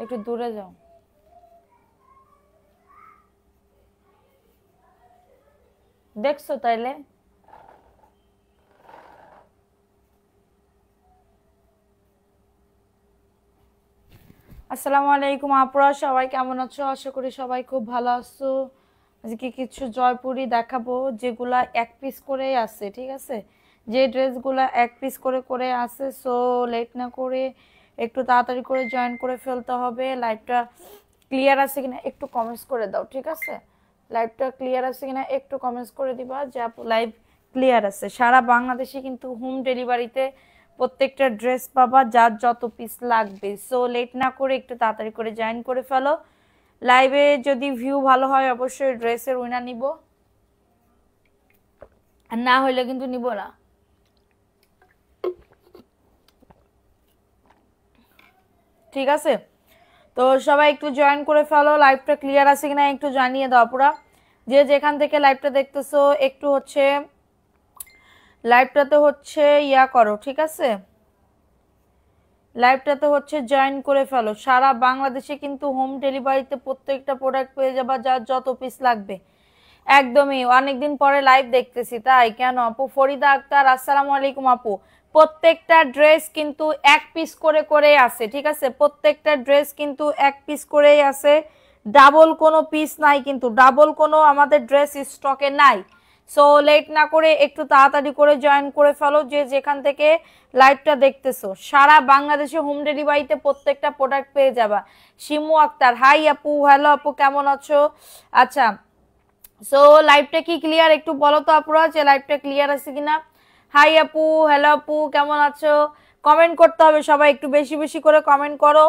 একটু দূরে যাও। দেখছো তাইলে? আসসালামু আলাইকুম আপুরা, সবাই কেমন আছো? আশা করি সবাই খুব ভালো আছো। আজকে কিছু জয়পুরি দেখাবো যেগুলা এক পিস করেই আছে, ঠিক আছে? যে ড্রেসগুলা এক পিস করে করে আছে। সো লেট না করে একটু তাড়াতাড়ি করে জয়েন করে ফেলতে হবে। লাইভটা ক্লিয়ার আছে কিনা একটু কমেন্টস করে দাও, ঠিক আছে? লাইভটা ক্লিয়ার আছে কিনা একটু কমেন্টস করে দিবা যে আপু লাইভ ক্লিয়ার আছে। সারা বাংলাদেশে কিন্তু হোম ডেলিভারিতে প্রত্যেকটা ড্রেস পাবা, যার যত পিস লাগবে। সো লেট না করে একটু তাড়াতাড়ি করে জয়েন করে ফেলো। লাইভে যদি ভিউ ভালো হয় অবশ্যই ড্রেসের উইনার নিব, আর না হলে কিন্তু নিব না। ঠিক আছে, তো সবাই একটু জয়েন করে ফেলো। লাইভটা ক্লিয়ার আছে কিনা একটু জানিয়ে দাও পুরা। যে যেখান থেকে লাইভটা দেখতেছো একটু হচ্ছে লাইভটাতে হচ্ছে ইয়া করো, ঠিক আছে? লাইভটাতে হচ্ছে জয়েন করে ফেলো। সারা বাংলাদেশে কিন্তু হোম ডেলিভারিতে প্রত্যেকটা প্রোডাক্ট পেয়ে যাবা, যার যত পিস লাগবে। একদমই অনেকদিন পরে লাইভ দেখতেছি, তাই কেন আপু? ফরিদা আক্তার আসসালামু আলাইকুম আপু। প্রত্যেকটা ড্রেস কিন্তু এক পিস করে করে আছে, ঠিক আছে? প্রত্যেকটা ড্রেস কিন্তু এক পিস করেই আছে, ডাবল কোনো পিস নাই, কিন্তু ডাবল কোনো আমাদের ড্রেস স্টকে নাই। সো লেট না করে একটু তাড়াতাড়ি করে জয়েন করে ফেলো যে যেখান থেকে লাইভটা দেখতেছো। সারা বাংলাদেশে হোম ডেলিভারিতে প্রত্যেকটা প্রোডাক্ট পেয়ে যাবা। শিমু আক্তার হাই আপু, হ্যালো আপু, কেমন আছো? আচ্ছা, সো লাইভটা কি ক্লিয়ার একটু বলো তো আপুরা যে লাইভটা ক্লিয়ার আছে কিনা। হাই আপু, হ্যালো আপু, কেমন আছো? কমেন্ট করতে হবে সবাই, একটু বেশি বেশি করে কমেন্ট করো,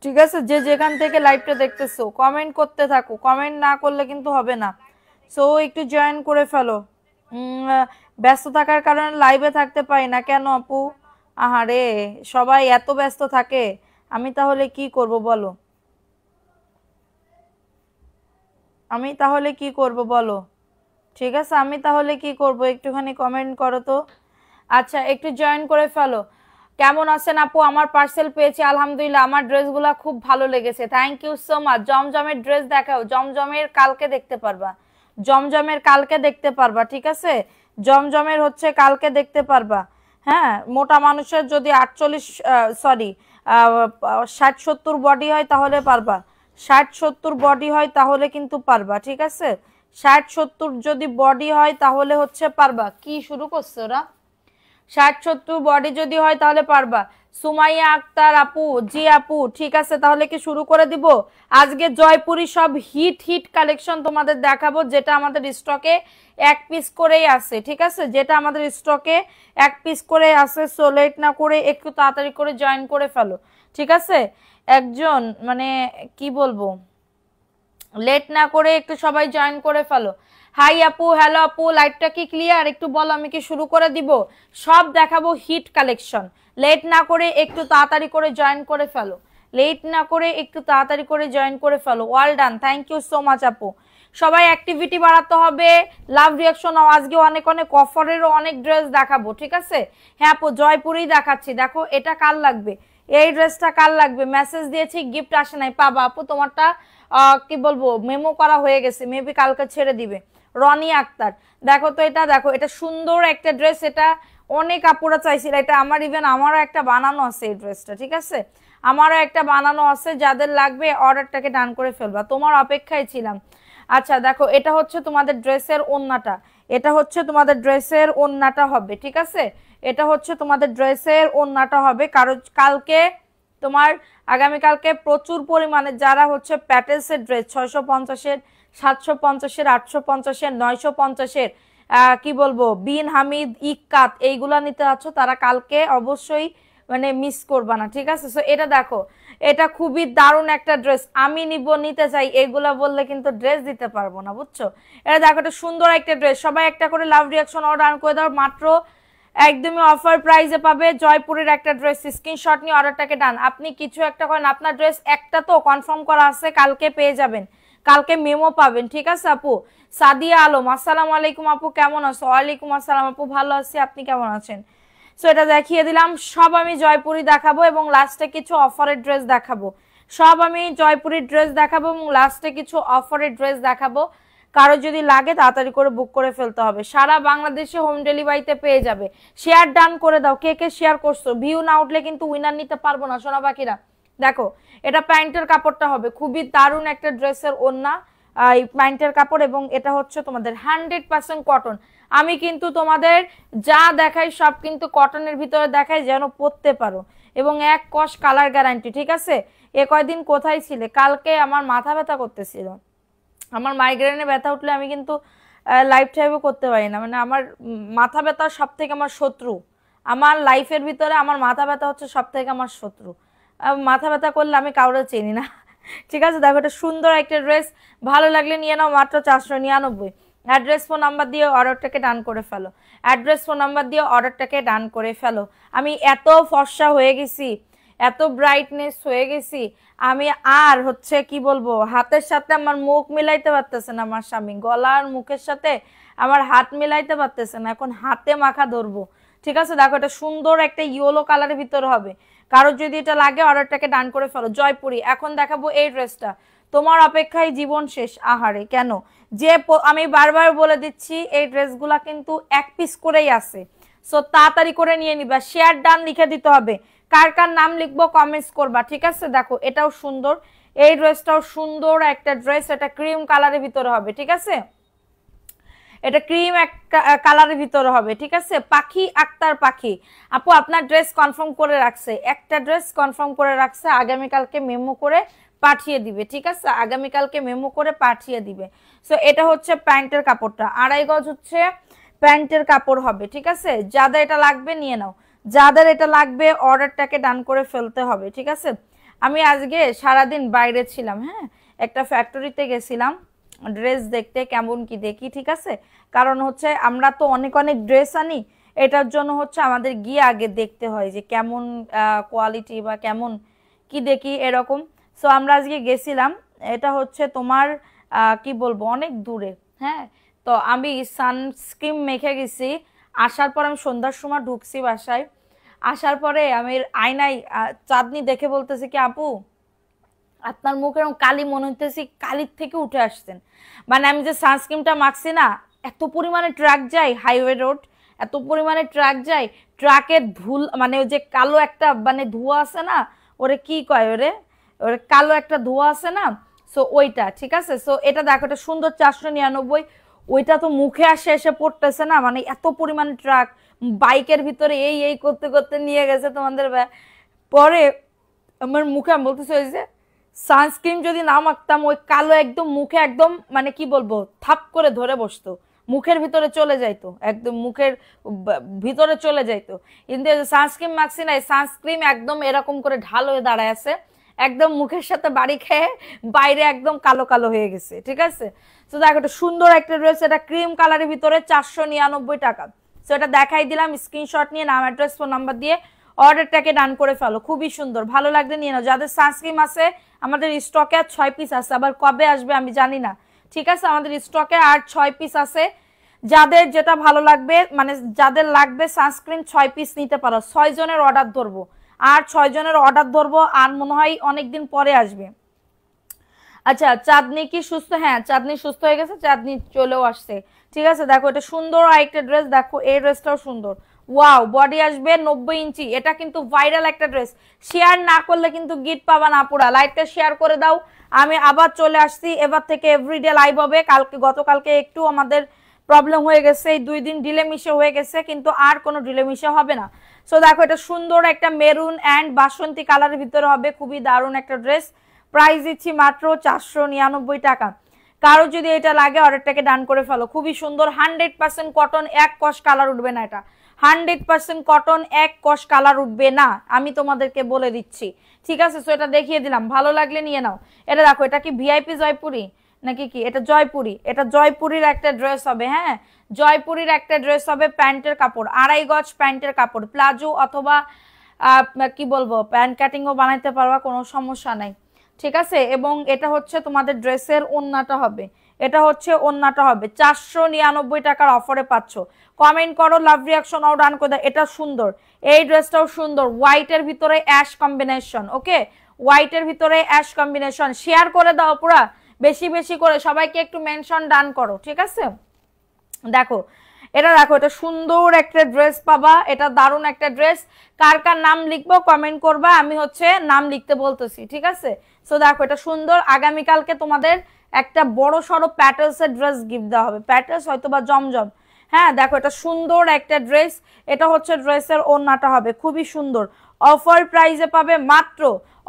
ঠিক আছে? যে যেখান থেকে লাইভটা দেখতেছো কমেন্ট করতে থাকো, কমেন্ট না করলে কিন্তু হবে না। সো একটু জয়েন করে ফেলো। ব্যস্ত থাকার কারণে লাইভে থাকতে পারি না কেন আপু? আহারে, সবাই এত ব্যস্ত থাকে, আমি তাহলে কি করব বলো? আমি তাহলে কি করব বলো? ঠিক আছে, আমি তাহলে কি করব? একটুখানি কমেন্ট করো তো। আচ্ছা, একটু জয়েন করে ফেলো। কেমন আছেন আপু? আমার পার্সেল পেয়েছি আলহামদুলিল্লাহ, আমার ড্রেসগুলো খুব ভালো লেগেছে, থ্যাংক ইউ সো মাচ। জমজমের ড্রেস দেখাও, জমজমের কালকে দেখতে পারবা, জমজমের কালকে দেখতে পারবা, ঠিক আছে? জমজমের হচ্ছে কালকে দেখতে পারবা। হ্যাঁ, মোটা মানুষের যদি 48 সরি 60-70 বডি হয় তাহলে পারবা, 60-70 বডি হয় তাহলে কিন্তু পারবা, ঠিক আছে? 60-70 যদি বডি হয় তাহলে হচ্ছে পারবা। কি শুরু করছে ওরা? 60-70 বডি যদি হয় তাহলে পারবা। সুমাইয়া আক্তার আপু, জি আপু, ঠিক আছে, তাহলে কি শুরু করে দিব? আজকে জয়পুরি সব হিট হিট কালেকশন তোমাদের দেখাবো, যেটা আমাদের স্টকে এক পিস করেই আছে, ঠিক আছে? যেটা আমাদের স্টকে এক পিস করে আছে। সো লেট না করে একটু তাড়াতাড়ি করে জয়েন করে ফেলো, ঠিক আছে? একজন মানে কি বলবো, লেট না করে একটু সবাই জয়েন করে ফেলো। হাই আপু, হ্যালো আপু, লাইভটা কি ক্লিয়ার একটু বলো, আমি কি শুরু করে দিব? সব দেখাবো হিট কালেকশন। লেট না করে একটু তাড়াতাড়ি করে জয়েন করে ফেলো, লেট না করে একটু তাড়াতাড়ি করে জয়েন করে ফেলো। Well done, thank you so much আপু। সবাই অ্যাক্টিভিটি বাড়াতে হবে, লাভ রিয়াকশন। আজকে অনেক অনেক অফারেরও অনেক ড্রেস দেখাবো, ঠিক আছে? হ্যাঁ আপু, জয়পুরি দেখাচ্ছি, দেখো এটা কার লাগবে, এই ড্রেসটা কার লাগবে? মেসেজ দিয়েছি, গিফট আসে নাই, পাবা আপু। তোমারটা কি বলবো, মেমো করা হয়ে গেছে, মেবি কালকে ছেড়ে দিবে। রনি আক্তার, দেখো তো এটা, দেখো এটা সুন্দর একটা ড্রেস, এটা অনেক আপুরা চাইছিল, এটা আমার ইভেন আমারও একটা বানানো আছে এই ড্রেসটা, ঠিক আছে? আমারও একটা বানানো আছে, যাদের লাগবে অর্ডারটাকে ডান করে ফেলবা, তোমার অপেক্ষায় ছিলাম। আচ্ছা দেখো, এটা হচ্ছে তোমাদের ড্রেসের ওন্নাটা, এটা হচ্ছে তোমাদের ড্রেসের ওন্নাটা হবে, ঠিক আছে? এটা হচ্ছে তোমাদের ড্রেসের ওন্নাটা হবে। কারণ কালকে তোমার আগামীকালকে প্রচুর পরিমাণে যারা হচ্ছে প্যাটেলসের ড্রেস 650-এর, 750-এর, 850-এর, 950-এর, কি বলবো, বিন হামিদ, ইক্কাত, এইগুলা নিতে যাচ্ছ তারা কালকে অবশ্যই মানে মিস করবা না, ঠিক আছে? সো এটা দেখো, এটা খুবই দারুণ একটা ড্রেস, আমি নিতে চাই, এগুলা বললে কিন্তু ড্রেস দিতে পারবো না, বুঝছো? এটা দেখো, এটা সুন্দর একটা ড্রেস। সবাই একটা করে লাভ রিয়াকশন অর্ডার করে দাও, মাত্র একদমই অফার প্রাইসে পাবে জয়পুরের একটা ড্রেস। স্ক্রিনশট নিয়ে অর্ডারটাকে ডান। আপনি কিছু একটা করেন, আপনার ড্রেস একটা তো কনফার্ম করা আছে, কালকে পেয়ে যাবেন, কালকে মেমো পাবেন, ঠিক আছে আপু? সাদিয়া আলম, আসসালামু আলাইকুম আপু, কেমন আছো? ওয়ালাইকুম আসসালাম আপু, ভালো আছি, আপনি কেমন আছেন? সো এটা দেখিয়ে দিলাম, সব আমি জয়পুরি দেখাবো এবং লাস্টে কিছু অফারের ড্রেস দেখাবো, সব আমি জয়পুরের ড্রেস দেখাবো এবং লাস্টে কিছু অফারের ড্রেস দেখাবো। কারো যদি লাগে তাড়াতাড়ি করে বুক করে ফেলতে হবে। সারা বাংলাদেশে হোম ডেলিভারিতে পেয়ে যাবে। শেয়ার ডান করে দাও, কে কে শেয়ার করছো। ভিউ না উঠলে কিন্তু উইনার নিতে পারবো না সোনা পাখিরা। দেখো এটা প্যান্টের কাপড়টা হবে, খুবই দারুণ একটা ড্রেসের ওড়না, এই প্যান্টের কাপড়, এবং এটা হচ্ছে তোমাদের 100% কটন। আমি কিন্তু তোমাদের যা দেখাই সব কিন্তু কটনের ভিতরে দেখাই, যেন পরতে পারো, এবং এক কস কালার গ্যারান্টি। ঠিক আছে, এ কয়দিন কোথায় ছিলে? কালকে আমার মাথা ব্যথা করতেছিল, আমার মাইগ্রেনে ব্যথা উঠলে আমি কিন্তু লাইফ টাইমও করতে পারি না। মানে আমার মাথা ব্যথা সব থেকে আমার শত্রু, আমার লাইফের ভিতরে আমার মাথা ব্যথা হচ্ছে সব থেকে আমার শত্রু। মাথা ব্যথা করলে আমি কাউরে চিনি না। ঠিক আছে, দেখো এটা সুন্দর একটা ড্রেস, ভালো লাগলে নিয়ে নাও, মাত্র 499। অ্যাড্রেস ফোন নাম্বার দিয়ে অর্ডারটাকে ডান করে ফেলো, অ্যাড্রেস ফোন নাম্বার দিয়ে অর্ডারটাকে ডান করে ফেলো। আমি এত ফর্সা হয়ে গেছি, এত ব্রাইটনেস হয়ে গেছি, আমি আর হচ্ছে কি বলবো, হাতের সাথে আমার মুখ মিলাইতে পারতেছে না আমার স্বামী, গলার মুখের সাথে আমার হাত মিলাইতে পারতেছে না, এখন হাতে মাখা ধরবো। ঠিক আছে, দেখো এটা সুন্দর একটা ইয়েলো কালারের ভিতর হবে। কারো যদি এটা লাগে অর্ডারটাকে ডান করে ফেলো। জয়পুরি। এখন দেখাবো এই ড্রেসটা, তোমার অপেক্ষায় জীবন শেষ। আহারে কেন যে, আমি বারবার বলে দিচ্ছি এই ড্রেসগুলা কিন্তু এক পিস করেই আছে, সো তাড়াতাড়ি করে নিয়ে নিবা। শেয়ার ডান লিখে দিতে হবে, কার কার নাম লিখবো কমেন্টস করবা। ঠিক আছে, দেখো এটাও সুন্দর, এই ড্রেসটাও সুন্দর একটা ড্রেস, এটা ক্রিম কালারের ভিতরে হবে। ঠিক আছে, এটা ক্রিম একটা কালারের ভিতরে হবে। ঠিক আছে, পাখি আক্তার পাখি আপু আপনার ড্রেস কনফার্ম করে রাখছে, একটা ড্রেস কনফার্ম করে রাখছে, আগামীকালকে মেমো করে পাঠিয়ে দিবে। ঠিক আছে, আগামীকালকে মেমো করে পাঠিয়ে দিবে। সো এটা হচ্ছে প্যান্টের কাপড়টা, 2.5 গজ হচ্ছে প্যান্টের কাপড় হবে। ঠিক আছে, যাদের এটা লাগবে নিয়ে নাও, যাদের এটা লাগবে অর্ডারটাকে ডান করে ফেলতে হবে। ঠিক আছে, আমি আজকে সারাদিন বাইরে ছিলাম, হ্যাঁ, একটা ফ্যাক্টরিতে গেছিলাম ড্রেস দেখতে, কেমন কি দেখি। ঠিক আছে, কারণ হচ্ছে আমরা তো অনেক অনেক ড্রেস আনি, এটার জন্য হচ্ছে আমাদের গিয়ে আগে দেখতে হয় যে কেমন কোয়ালিটি বা কেমন কি দেখি এরকম। সো আমরা আজকে গেছিলাম, এটা হচ্ছে তোমার কি বলবো অনেক দূরে, হ্যাঁ। তো আমি সানস্ক্রিন মেখে গেছি, আসার পর আমি সন্ধ্যার সময় ঢুকছি বাসায়, আসার পরে আমি আয়নায় চাঁদনি দেখে বলতেছি কি আপু আপনার মুখ এরকম কালি মনে হইতেছি, কালির থেকে উঠে আসছেন। মানে আমি যে সানস্ক্রিনটা মাখছি না, এত পরিমাণে ট্রাক যায় হাইওয়ে রোড, এত পরিমাণে ট্রাক যায়, ট্রাকের ধুল মানে ওই যে কালো একটা মানে ধোঁয়া আছে না, ওরে কি কয়, ওরে ওরে কালো একটা ধোঁয়া আছে না, সো ওইটা। ঠিক আছে, সো এটা দেখো এটা সুন্দর 499, ওইটা তো মুখে আসে এসে পড়তেছে না, মানে এত পরিমাণে ট্রাক বাইকের ভিতরে এই এই করতে করতে নিয়ে গেছে তোমাদের। পরে আমার মুখে আমি বলতেছি ওই যে সানস্ক্রিন যদি না মাখতাম ওই কালো একদম মুখে একদম মানে কি বলবো থাপ করে ধরে বসতো, মুখের ভিতরে চলে যাইতো, একদম মুখের ভিতরে চলে যাইতো। কিন্তু সানস্ক্রিন মাখছি না, সানস্ক্রিন একদম এরকম করে ঢাল হয়ে দাঁড়ায় আছে, একদম মুখের সাথে বাড়ি খেয়ে বাইরে একদম কালো কালো হয়ে গেছে। ঠিক আছে, তো দেখো এটা সুন্দর একটা ড্রেস, এটা ক্রিম কালারের ভিতরে 499 টাকা। তো এটা দেখাই দিলাম, স্ক্রিনশট নিয়ে নাম অ্যাড্রেস ফোন নাম্বার দিয়ে অর্ডারটাকে ডান করে ফেলো। খুবই সুন্দর, ভালো লাগলে নিয়ে নাও। যাদের সানস্ক্রিন আছে আমাদের স্টকে আর 6 পিস আছে, আবার কবে আসবে আমি জানি না। ঠিক আছে, আমাদের স্টকে আর 6 পিস আছে, যাদের যেটা ভালো লাগবে মানে যাদের লাগবে সানস্ক্রিন 6 পিস নিতে পারো। 6 জনের অর্ডার ধরবো, আর 6 জনের অর্ডার ধরবো, আর মনে হয় অনেকদিন পরে আসবে। আচ্ছা চাঁদনি কি সুস্থ? হ্যাঁ চাঁদনি সুস্থ হয়ে গেছে, চাঁদনি চলেও আসছে। ঠিক আছে, দেখো এটা সুন্দর আরেকটা ড্রেস, দেখো এই ড্রেসটাও সুন্দর, ওয়াও। বডি আসবে 90 ইঞ্চি, এটা কিন্তু ভাইরাল একটা ড্রেস, শেয়ার না করলে কিন্তু গিফট পাবা না। পুরা লাইভটা শেয়ার করে দাও। আমি আবার চলে আসছি, এবার থেকে এভরিডে লাইভ হবে। কালকে গতকালকে একটু আমাদের প্রবলেম হয়ে গেছে, এই 2 দিন ডিলে মিশে হয়ে গেছে, কিন্তু আর কোনো ডিলে মিশে হবে না। সো দেখো এটা সুন্দর একটা মেরুন অ্যান্ড বাসন্তী কালারের ভিতরে হবে, খুবই দারুণ একটা ড্রেস। প্রাইস দিচ্ছি মাত্র 499 টাকা। কারো যদি এটা লাগে অর্ডারটাকে ডান করে ফেলো। খুবই সুন্দর, 100% কটন, এক কস কালার উঠবে না, এটা 100% কটন, এক কস কালার উঠবে না, আমি তোমাদেরকে বলে দিচ্ছি। ঠিক আছে, সো এটা দেখিয়ে দিলাম, ভালো লাগলে নিয়ে নাও। এটা দেখো এটা কি ভিআইপি জয়পুরি নাকি কি? এটা জয়পুরি, এটা জয়পুরির একটা ড্রেস হবে, হ্যাঁ জয়পুরির একটা ড্রেস হবে, প্যান্টের কাপড় 2.5 গজ প্যান্টের কাপড়, প্লাজো অথবা কি বলবো প্যান্ট কাটিংও বানাইতে পারবা, কোনো সমস্যা নাই। ঠিক আছে, এবং এটা হচ্ছে তোমাদের ড্রেসের ওড়নাটা হবে, এটা হচ্ছে ওন্নাটা হবে 499 টাকার অফারে পাচ্ছ। কমেন্ট করো, লাভ রিয়াকশন আও ডান করে দাও। এটা সুন্দর, এই ড্রেসটাও সুন্দর, হোয়াইটের ভিতরে অ্যাশ কম্বিনেশন। ওকে, হোয়াইটের ভিতরে অ্যাশ কম্বিনেশন। শেয়ার করে দাও পুরা, বেশি বেশি করে সবাইকে একটু মেনশন ডান করো, ঠিক আছে? দেখো এটা, দেখো এটা সুন্দর একটা ড্রেস পাবা, এটা দারুণ একটা ড্রেস। কার কার নাম লিখবো কমেন্ট করবা, আমি হচ্ছে নাম লিখতে বলতেছি, ঠিক আছে? সো দেখো এটা সুন্দর। আগামীকালকে তোমাদের একটা বড় সড়ো প্যাটেলসের ড্রেস গিফট দেওয়া হবে, প্যাটেলস হয়তো বা জমজম। হ্যাঁ দেখো এটা সুন্দর একটা ড্রেস, এটা হচ্ছে ড্রেসের ওড়নাটা হবে খুবই সুন্দর। অফার প্রাইসে পাবে মাত্র,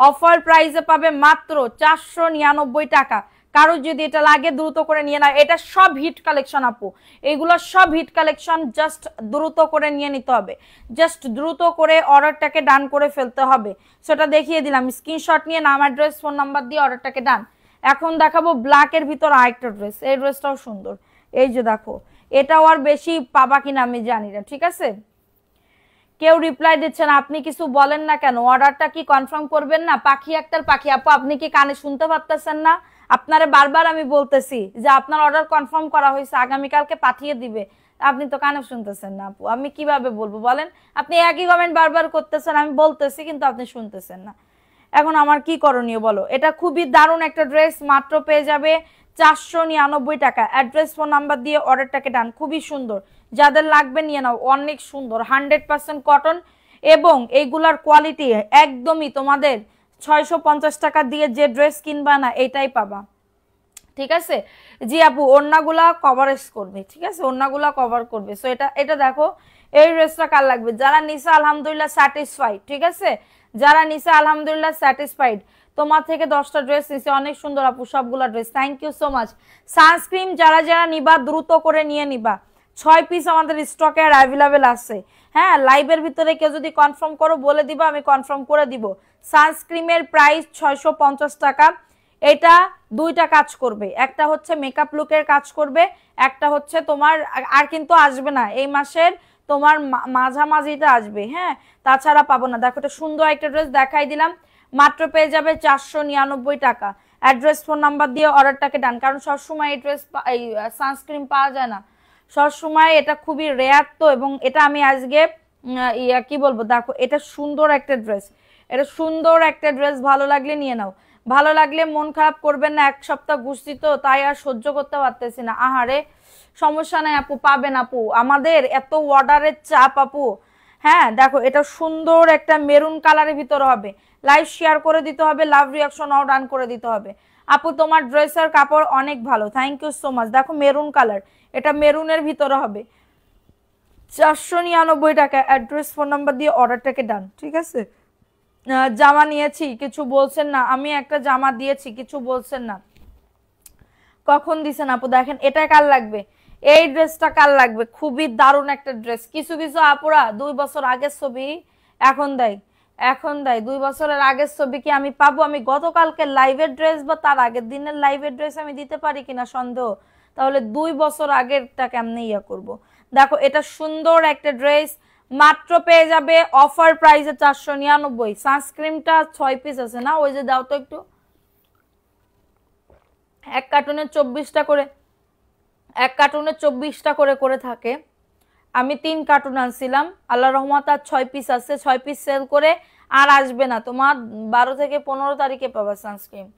অফার প্রাইসে পাবে মাত্র 499 টাকা। কারো যদি এটা লাগে দ্রুত করে নিয়ে নাও, এটা সব হিট কালেকশন আপু, এগুলো সব হিট কালেকশন। জাস্ট দ্রুত করে নিয়ে নিতে হবে, জাস্ট দ্রুত করে অর্ডারটাকে ডান করে ফেলতে হবে। সেটা দেখিয়ে দিলাম, স্ক্রিনশট নিয়ে নাম, অ্যাড্রেস, ফোন নাম্বার দিয়ে অর্ডারটাকে ডান। এখন দেখাবো ব্ল্যাকের ভিতর আরেকটা ড্রেস, এই ড্রেসটাও সুন্দর। এই যে দেখো, এটাও আর বেশি পাবা কিনা আমি জানি না, ঠিক আছে? কেউ রিপ্লাই দিচ্ছে না, আপনি কিছু বলেন না কেন? অর্ডারটা কি কনফার্ম করবেন না? পাখি আক্তার পাখি আপু, আপনি কি কানে শুনতে পারতেছেন না? আপনারে বারবার আমি বলতেছি যে আপনার অর্ডার কনফার্ম করা হয়েছে, আগামীকালকে পাঠিয়ে দিবে, আপনি তো কানে শুনতেছেন না আপু, আমি কিভাবে বলবো বলেন? আপনি একই কমেন্ট বারবার করতেছেন, আমি বলতেছি কিন্তু আপনি শুনতেছেন না। এখন আমার কি করণীয় বলো? এটা খুবই দারুণ একটা ড্রেস, মাত্র পেয়ে যাবে 499 টাকা। অ্যাড্রেস, ফোন নাম্বার দিয়ে অর্ডারটাকে ডান। খুবই সুন্দর, যাদের লাগবে নিয়ে নাও, অনেক সুন্দর, 100% কটন। এবং এইগুলার কোয়ালিটি একদমই তোমাদের 650 টাকা দিয়ে যে ড্রেস কিনবা না এইটাই পাবা, ঠিক আছে? জি আপু, ওড়নাগুলা কভারেজ করবে, ঠিক আছে? ওড়নাগুলা কভার করবে। সো এটা, এটা দেখো, এই ড্রেসটা কার লাগবে? যারা নিচে আলহামদুলিল্লাহ স্যাটিসফাইড, ঠিক আছে? যারা নিচে আলহামদুলিল্লাহ স্যাটিসফাইড, তোমার থেকে 10টা ড্রেস নিছে, অনেক সুন্দর আপু সবগুলা dress, thank you so much. Sunscreen যারা যারা নিবা দ্রুত করে নিয়ে নিবা, 6 পিস আমাদের স্টকে আর অ্যাভেলেবেল আছে। হ্যাঁ, লাইভের ভিতরে কেউ যদি কনফার্ম করো বলে দিবা, আমি কনফার্ম করে দিব। সানস্ক্রিনের প্রাইস 650 টাকা। এটা দুইটা কাজ করবে, একটা হচ্ছে মেকআপ লুকের কাজ করবে, একটা হচ্ছে তোমার আর কিন্তু আসবে না এই মাসের, তোমার মাঝামাঝিটা আসবে। হ্যাঁ, তাছাড়া পাবো না। দেখো এটা সুন্দর একটা ড্রেস দেখাই দিলাম, মাত্র পেয়ে যাবে 499 টাকা। অ্যাড্রেস, ফোন নাম্বার দিয়ে অর্ডারটাকে ডান। কারণ সবসময় এই ড্রেস, এই সানস্ক্রিন পাওয়া যায় না সবসময়, এটা খুবই রেয়ার তো। এবং এটা আমি আজকে কি বলবো, দেখো এটা সুন্দর একটা ড্রেস, এটা সুন্দর একটা ড্রেস, ভালো লাগলে নিয়ে নাও, ভালো লাগলে মন খারাপ করবেন না। এক সপ্তাহ ঘুরছি তো, তাই আর সহ্য করতে পারতেছি না। আহারে, সমস্যা নাই আপু, পাবেন আপু, আমাদের এত অর্ডারের চাপ আপু। হ্যাঁ দেখো এটা সুন্দর একটা মেরুন কালারের ভিতরে হবে, লাইভ শেয়ার করে দিতে হবে, লাভ রিয়াকশন আও ডান করে দিতে হবে। আপু তোমার ড্রেসের কাপড় অনেক ভালো, থ্যাংক ইউ সো মাচ। দেখো মেরুন কালার, এটা মেরুনের ভিতরে হবে, 499 টাকা। অ্যাড্রেস, ফোন নাম্বার দিয়ে অর্ডারটাকে ডান, ঠিক আছে? জামা নিয়েছি কিছু বলছেন না, আমি একটা জামা দিয়েছি কিছু বলছেন না, কখন দিছেন আপু? দেখেন এটা কার লাগবে, এই ড্রেসটা কার লাগবে? খুবই দারুণ একটা ড্রেস। কিছু কিছু আপুরা 2 বছর আগের ছবি এখন দেয়, এখন দেয়। 2 বছরের আগের ছবি কি আমি পাবো? আমি গতকালকে লাইভের ড্রেস বা তার আগের দিনের লাইভের ড্রেস আমি দিতে পারি কিনা সন্দেহ। তাহলে 2 বছর আগেরটা কেমনে ইয়া করব? দেখো এটা সুন্দর একটা ড্রেস, মাত্র পেয়ে যাবে অফার প্রাইসে 499। সানস্ক্রিনটা 6 পিস আছে না? ওই যে দাও তো একটু, এক কার্টুনে 24টা করে, এক কার্টুনে 24টা করে করে থাকে। আমি 3 কার্টুন আনছিলাম, আল্লাহ রহমত আর 6 পিস আছে। 6 পিস সেল করে আর আসবে না, তোমার 12 থেকে 15 তারিখে পাবা সানস্ক্রিন।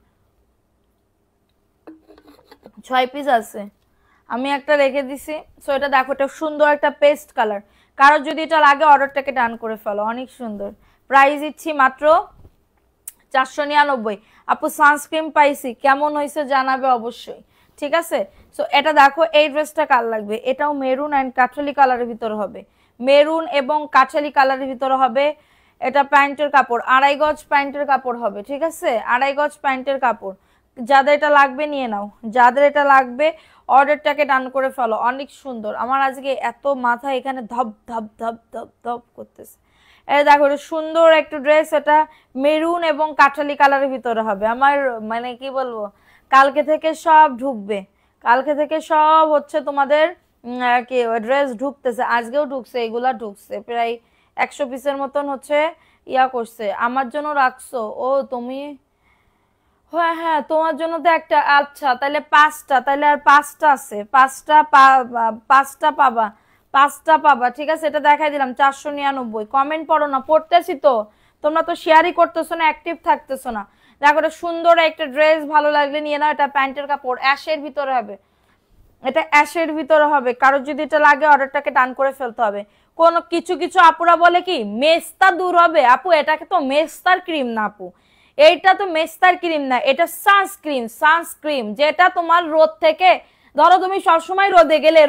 6 পিস আছে, আমি একটা রেখে দিছি। সো এটা দেখো, এটা সুন্দর একটা পেস্ট কালার। কারো যদি এটা লাগে অর্ডারটাকে ডান করে ফেলো, অনেক সুন্দর। প্রাইস দিচ্ছি মাত্র 499। আপু সানস্ক্রিন পাইছি, কেমন হয়েছে জানাবে অবশ্যই, ঠিক আছে? সো এটা দেখো, এই ড্রেসটা কার লাগবে? এটাও মেরুন অ্যান্ড কাঠালি কালারের ভিতরে হবে, মেরুন এবং কাঠালি কালারের ভিতরে হবে। এটা প্যান্টের কাপড়, 2.5 গজ প্যান্টের কাপড় হবে, ঠিক আছে? 2.5 গজ প্যান্টের কাপড়। যাদের এটা লাগবে নিয়ে নাও, যাদের এটা লাগবে অর্ডারটাকে ডান করে ফেলো, অনেক সুন্দর। আমার আজকে এত মাথা এখানে ধপ ধপ ধপ ধপ ধপ করতেছে। এটা দেখো, এটা সুন্দর একটা ড্রেস, এটা মেরুন এবং কাঠালি কালারের ভিতরে হবে। আমার মানে কি বলবো, কালকে থেকে সব ঢুকবে, কালকে থেকে সব হচ্ছে তোমাদের কি ড্রেস ঢুকতেছে, আজকেও ঢুকছে, এগুলা ঢুকছে প্রায় 100 পিসের মতন হচ্ছে ইয়া করছে। আমার জন্য রাখছো? ও তুমি, ও হ্যাঁ হ্যাঁ, তোমার জন্য তো একটা, আচ্ছা তাহলে পাঁচটা, তাহলে আর পাঁচটা আছে, পাঁচটা পাবা, পাঁচটা পাবা, ঠিক আছে। এটা দেখাই দিলাম 499। কমেন্ট পড়ো না, পড়তেছি তো, তোমরা তো শেয়ারই করতেছো না, অ্যাক্টিভ থাকতেছো না। দেখো এটা সুন্দর একটা ড্রেস, ভালো লাগলে নিয়ে নাও। এটা প্যান্টের কাপড়, অ্যাশের ভিতরে হবে, এটা অ্যাশের ভিতরে হবে। কারোর যদি এটা লাগে অর্ডারটাকে ডান করে ফেলতে হবে। কোন কিছু কিছু আপুরা বলে কি মেস্তা দূর হবে, আপু এটাকে তো মেস্তার ক্রিম না আপু, এইটা তো মেস্তার ক্রিম না, এটা সানস্ক্রিন, সানস্ক্রিন যেটা তোমার রোদ থেকে, ধরো তুমি সবসময় রোদে গেলে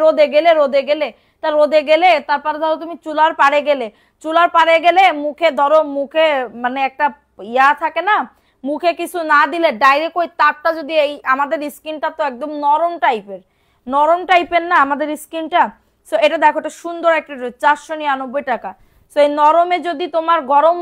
তা রোদে গেলে, তারপর ধরো তুমি চুলার পাড়ে গেলে মুখে, ধরো মুখে মানে একটা ইয়া থাকে না, মুখে কিছু না দিলে ডাইরেক্ট ওই তাপটা যদি, এই আমাদের স্কিনটা তো একদম নরম টাইপের না আমাদের স্কিনটা। সো এটা দেখো, এটা সুন্দর একটা ড্রেস, 499 টাকা। সো এই নরমে যদি তোমার গরম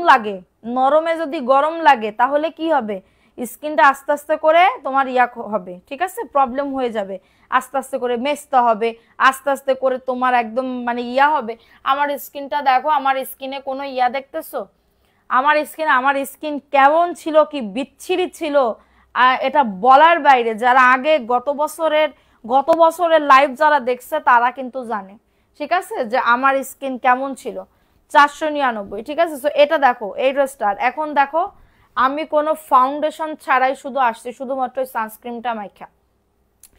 লাগে তাহলে কি হবে, স্কিনটা আস্তে আস্তে করে তোমার হবে, ঠিক আছে, প্রবলেম হয়ে যাবে, আস্তে আস্তে করে মেচতে হবে, আস্তে আস্তে করে তোমার একদম মানে হবে। আমার স্কিনটা দেখো, আমার স্কিনে কোনো দেখতেছো, আমার স্কিন কেমন ছিল, কি বিচ্ছিরি ছিল, এটা বলার বাইরে। যারা আগে গত বছরের লাইভ যারা দেখছে তারা কিন্তু জানে, ঠিক আছে, যে আমার স্কিন কেমন ছিল। 499, ঠিক আছে। তো এটা দেখো, এই ড্রেসটার এখন দেখো, আমি কোনো ফাউন্ডেশন ছাড়াই শুধু আসছি, শুধুমাত্র সানস্ক্রিনটা মাইখা,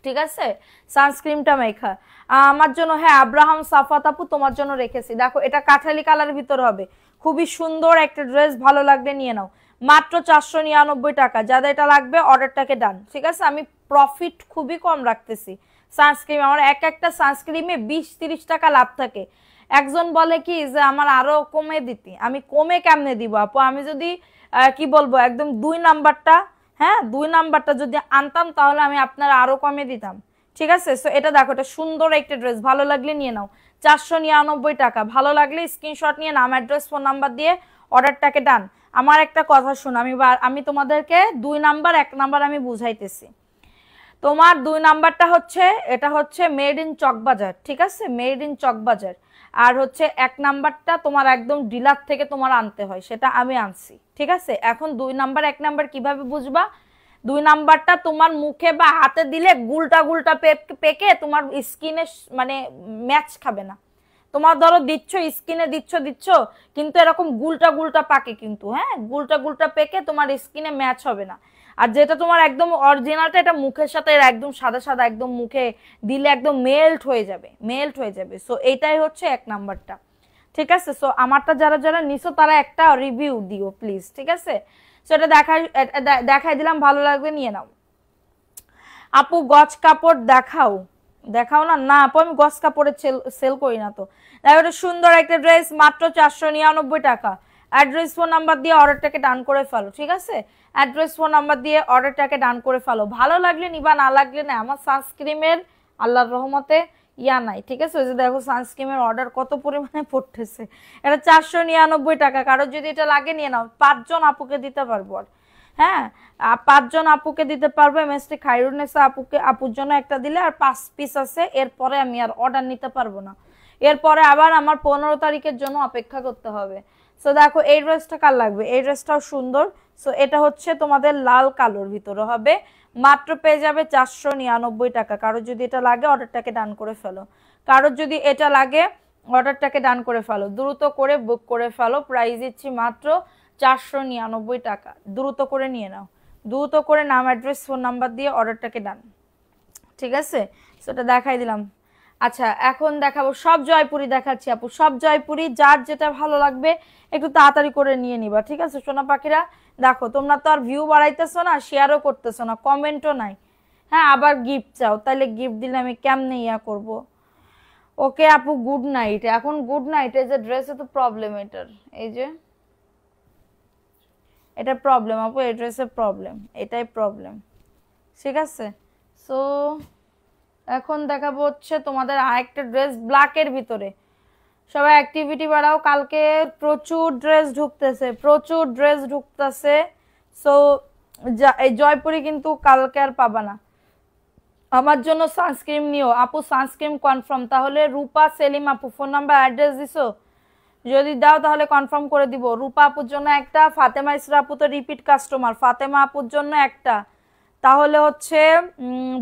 ঠিক আছে, সানস্ক্রিনটা মেখা আমার জন্য। হ্যাঁ আব্রাহাম সাফাত আপু তোমার জন্য রেখেছি। দেখো এটা কাঠালি কালারের ভিতর হবে, খুবই সুন্দর একটা ড্রেস, ভালো লাগলে নিয়ে নাও। মাত্র 499 টাকা। যাদের এটা লাগবে অর্ডারটাকে ডান, ঠিক আছে। আমি প্রফিট খুবই কম রাখতেছি সানস্ক্রিন, আমার একটা সানস্ক্রিমে 20-30 টাকা লাভ থাকে। একজন বলে কি যে আমার আরো কমে দিতে, আমি কমে কেমনে দিব আপু, আমি যদি কি বলবো একদম 2 নাম্বারটা, হ্যাঁ 2 নাম্বারটা যদি আনতাম তাহলে আমি আপনার আরো কমে দিতাম, ঠিক আছে। সো এটা দেখো, এটা সুন্দর একটা ড্রেস, ভালো লাগলে নিয়ে নাও। 499 টাকা, ভালো লাগলে স্ক্রিনশট নিয়ে নাম, অ্যাড্রেস, ফোন নাম্বার দিয়ে অর্ডারটাকে ডান। আমার একটা কথা শুনো, আমি তোমাদেরকে 2 নাম্বার 1 নাম্বার আমি বুঝাইতেছি। তোমার 2 নাম্বারটা হচ্ছে, এটা হচ্ছে মেড ইন চকবাজার, ঠিক আছে, মেড ইন চকবাজার। আর হচ্ছে 1 নাম্বারটা তোমার একদম ডিলার থেকে তোমার আনতে হয়, সেটা আমি আনছি, ঠিক আছে। এখন 2 নাম্বার 1 নাম্বার কিভাবে বুঝবা, 2 নাম্বারটা তোমার মুখে বা হাতে দিলে গুলটা গুলটা পেকে তোমার স্কিনে মানে ম্যাচ খাবে না। তোমার ধরো দিচ্ছ স্কিনে, দিচ্ছ কিন্তু এরকম গুলটা গুলটা পাকে কিন্তু, হ্যাঁ গুলটা গুলটা পেকে তোমার স্কিনে ম্যাচ হবে না। আর যেটা তোমার একদম অরিজিনালটা, এটা মুখের সাথে একদম সাদা সাদা, একদম মুখে দিলে একদম মেল্ট হয়ে যাবে। সো এইটাই হচ্ছে 1 নাম্বারটা, ঠিক আছে। সো আমারটা যারা যারা নিছো তারা একটা রিভিউ দিও প্লিজ, ঠিক আছে। সো এটা দেখাই দিলাম, ভালো লাগবে নিয়ে নাও। আপু গজ কাপড় দেখাও, দেখাও না, না আপু আমি গজ কাপড়ের সেল করি না তো। দেখো এটা সুন্দর একটা ড্রেস, মাত্র 499 টাকা। অ্যাড্রেস, ফোন নাম্বার দিয়ে অর্ডারটাকে ডান করে ফেলো, ঠিক আছে। অ্যাড্রেস, ফোন নাম্বার দিয়ে অর্ডারটাকে ডান করে ফেলো, ভালো লাগলে নিবা, না লাগলে না। আমার সানস্ক্রিমের আল্লাহর রহমতে নাই, ঠিক আছে। ওই যে দেখো সানস্ক্রিমের অর্ডার কত পরিমাণে পড়তেছে। এটা 499 টাকা, কারোর যদি এটা লাগে নিয়ে নাও। 5 জন আপুকে দিতে পারবো, আর হ্যাঁ 5 জন আপুকে দিতে পারবো। এমএসটি খাইরুন্নেসা আপুর জন্য একটা দিলে আর 5 পিস আছে, এরপরে আমি আর অর্ডার নিতে পারবো না, এরপরে আবার আমার 15 তারিখের জন্য অপেক্ষা করতে হবে। সো দেখো এই ড্রেসটা কার লাগবে, এই ড্রেসটাও সুন্দর। সো এটা হচ্ছে তোমাদের লাল কালোর ভিতরে হবে, মাত্র পেয়ে যাবে 499 টাকা। কারোর যদি এটা লাগে অর্ডারটাকে ডান করে ফেলো, কারোর যদি এটা লাগে অর্ডারটাকে ডান করে ফেলো, দ্রুত করে বুক করে ফেলো। প্রাইস দিচ্ছি মাত্র 499 টাকা, দ্রুত করে নিয়ে নাও, দ্রুত করে নাম, অ্যাড্রেস, ফোন নাম্বার দিয়ে অর্ডারটাকে ডান, ঠিক আছে। সেটা দেখাই দিলাম। আচ্ছা এখন দেখাবো সব জয়পুরি, দেখাচ্ছি আপু সব জয়পুরি, যার যেটা ভালো লাগবে একটু তাড়াতাড়ি করে নিয়ে নিবা, ঠিক আছে সোনা পাখিরা। দেখো তোমরা তো আর ভিউ বাড়াইতেছো না, শেয়ারও করতেছো না, কমেন্টও নাই, হ্যাঁ আবার গিফট চাও, তাহলে গিফট দিলে আমি কেমনে করব। ওকে আপু গুড নাইট, এখন গুড নাইট। এই যে ড্রেসে তো প্রবলেম, এটার এই যে এটা প্রবলেম আপু, এই ড্রেসের প্রবলেম, এটাই প্রবলেম, ঠিক আছে। সো এখন দেখাবো হচ্ছে তোমাদের আরেকটা ড্রেস ব্ল্যাকের ভিতরে। সবাই অ্যাক্টিভিটি বাড়াও, কালকে প্রচুর ড্রেস ঢুকতেছে। সো এই জয়পুরি কিন্তু কালকে আর পাবা না। আমার জন্য সানস্ক্রিন নিও আপু, সানস্ক্রিন কনফার্ম। তাহলে রূপা সেলিম আপু ফোন নাম্বার অ্যাড্রেস দিছো, যদি দাও তাহলে কনফার্ম করে দিব। রূপা আপুর জন্য একটা, ফাতেমা ইসরা আপু তো রিপিট কাস্টমার, ফাতেমা আপুর জন্য একটা, তাহলে হচ্ছে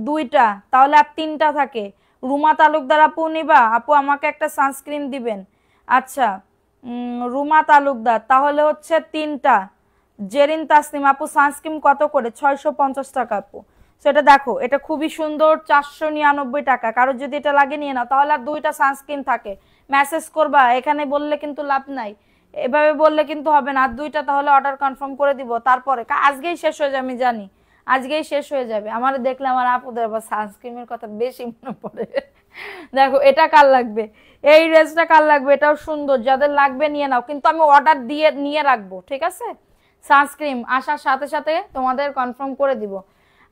দুইটা, তাহলে আর তিনটা থাকে। রুমা তালুকদার আপু নিবা? আপু আমাকে একটা সানস্ক্রিন দিবেন। আচ্ছা, রুমা তালুকদার, তাহলে হচ্ছে তিনটা। জেরিন তাসনিম আপু সানস্ক্রিন কত করে? 650 টাকা আপু। সেটা দেখো, এটা খুবই সুন্দর, 499 টাকা। কারো যদি এটা লাগে নিয়ে নাও, তাহলে আর দুইটা সানস্ক্রিন থাকে। মেসেজ করবা, এখানে বললে কিন্তু লাভ নাই, এভাবে বললে কিন্তু হবে না। আর দুইটা তাহলে অর্ডার কনফার্ম করে দিব, তারপরে আজকেই শেষ হয়ে যাবে, আমি জানি আজকেই শেষ হয়ে যাবে। আমার দেখলে আমার আপুদের আবার সানস্ক্রিনের কথা বেশি মনে পড়ে। দেখো এটা কার লাগবে, এই ড্রেসটা কার লাগবে, এটাও সুন্দর, যাদের লাগবে নিয়ে নাও, কিন্তু আমি অর্ডার দিয়ে নিয়ে রাখবো, ঠিক আছে? সানস্ক্রিন আসার সাথে সাথে তোমাদের কনফার্ম করে দিব।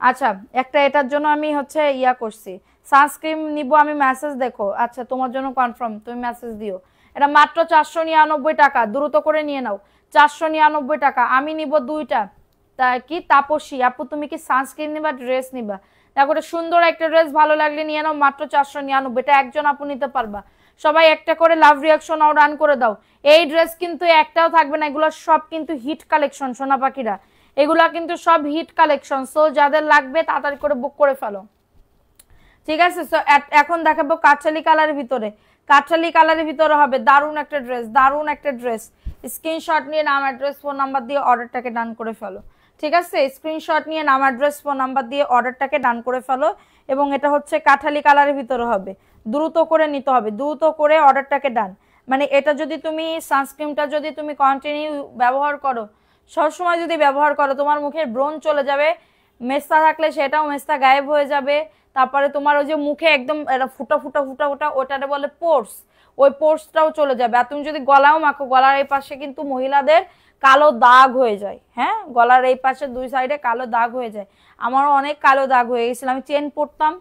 আচ্ছা, একটা এটার জন্য আমি হচ্ছে ইয়া করছি, সানস্ক্রিন নিব আমি, মেসেজ দেখো। আচ্ছা, তোমার জন্য কনফার্ম, তুমি মেসেজ দিও। এটা মাত্র 499 টাকা, দ্রুত করে নিয়ে নাও। 499 টাকা, আমি নিব দুইটা। তা কি তাপসী আপু, তুমি কি সানস্ক্রিন নিবা ড্রেস নিবা? দেখো এটা সুন্দর একটা ড্রেস, ভালো লাগলে নিয়ে নাও, মাত্র 499। এটা একজন আপু নিতে পারবা। সবাই একটা করে লাভ রিয়াকশন আর রান করে দাও। এই ড্রেস কিন্তু একটাও থাকবে না, এগুলো সব কিন্তু হিট কালেকশন সোনা পাখিরা, এগুলা কিন্তু সব হিট কালেকশন। সো যাদের লাগবে তাড়াতাড়ি করে বুক করে ফেলো, ঠিক আছে? সো এখন দেখাবো কাঠালি কালারের ভিতরে। কাঠালি কালারের ভিতরে হবে দারুণ একটা ড্রেস, দারুণ একটা ড্রেস। স্ক্রিনশট নিয়ে নাম, অ্যাড্রেস, ফোন নাম্বার দিয়ে অর্ডারটাকে ডান করে ফেলো, ঠিক আছে? স্ক্রিনশট নিয়ে নাম, অ্যাড্রেস, ফোন নাম্বার দিয়ে অর্ডারটাকে ডান করে ফেলো। এবং এটা হচ্ছে কাঠালি কালারের ভিতরে হবে, দ্রুত করে নিতে হবে, দ্রুত করে অর্ডারটাকে ডান। মানে এটা যদি তুমি সানস্ক্রিনটা যদি তুমি কন্টিনিউ ব্যবহার করো, সবসময় যদি ব্যবহার করো, তোমার মুখের ব্রণ চলে যাবে, মেস্তা থাকলে সেটাও মেস্তা গায়েব হয়ে যাবে। তারপরে তোমার ওই যে মুখে একদম ফুটা ফুটা ফুটা ফুটা, ওটারে বলে পোর্স, ওই পোর্সটাও চলে যাবে। আর তুমি যদি গলাও মাখো, গলার এই পাশে কিন্তু মহিলাদের কালো দাগ হয়ে যায়, হ্যাঁ, গলার এই পাশে দুই সাইডে কালো দাগ হয়ে যায়। আমারও অনেক কালো দাগ হয়ে গেছিল, আমি চেন পরতাম,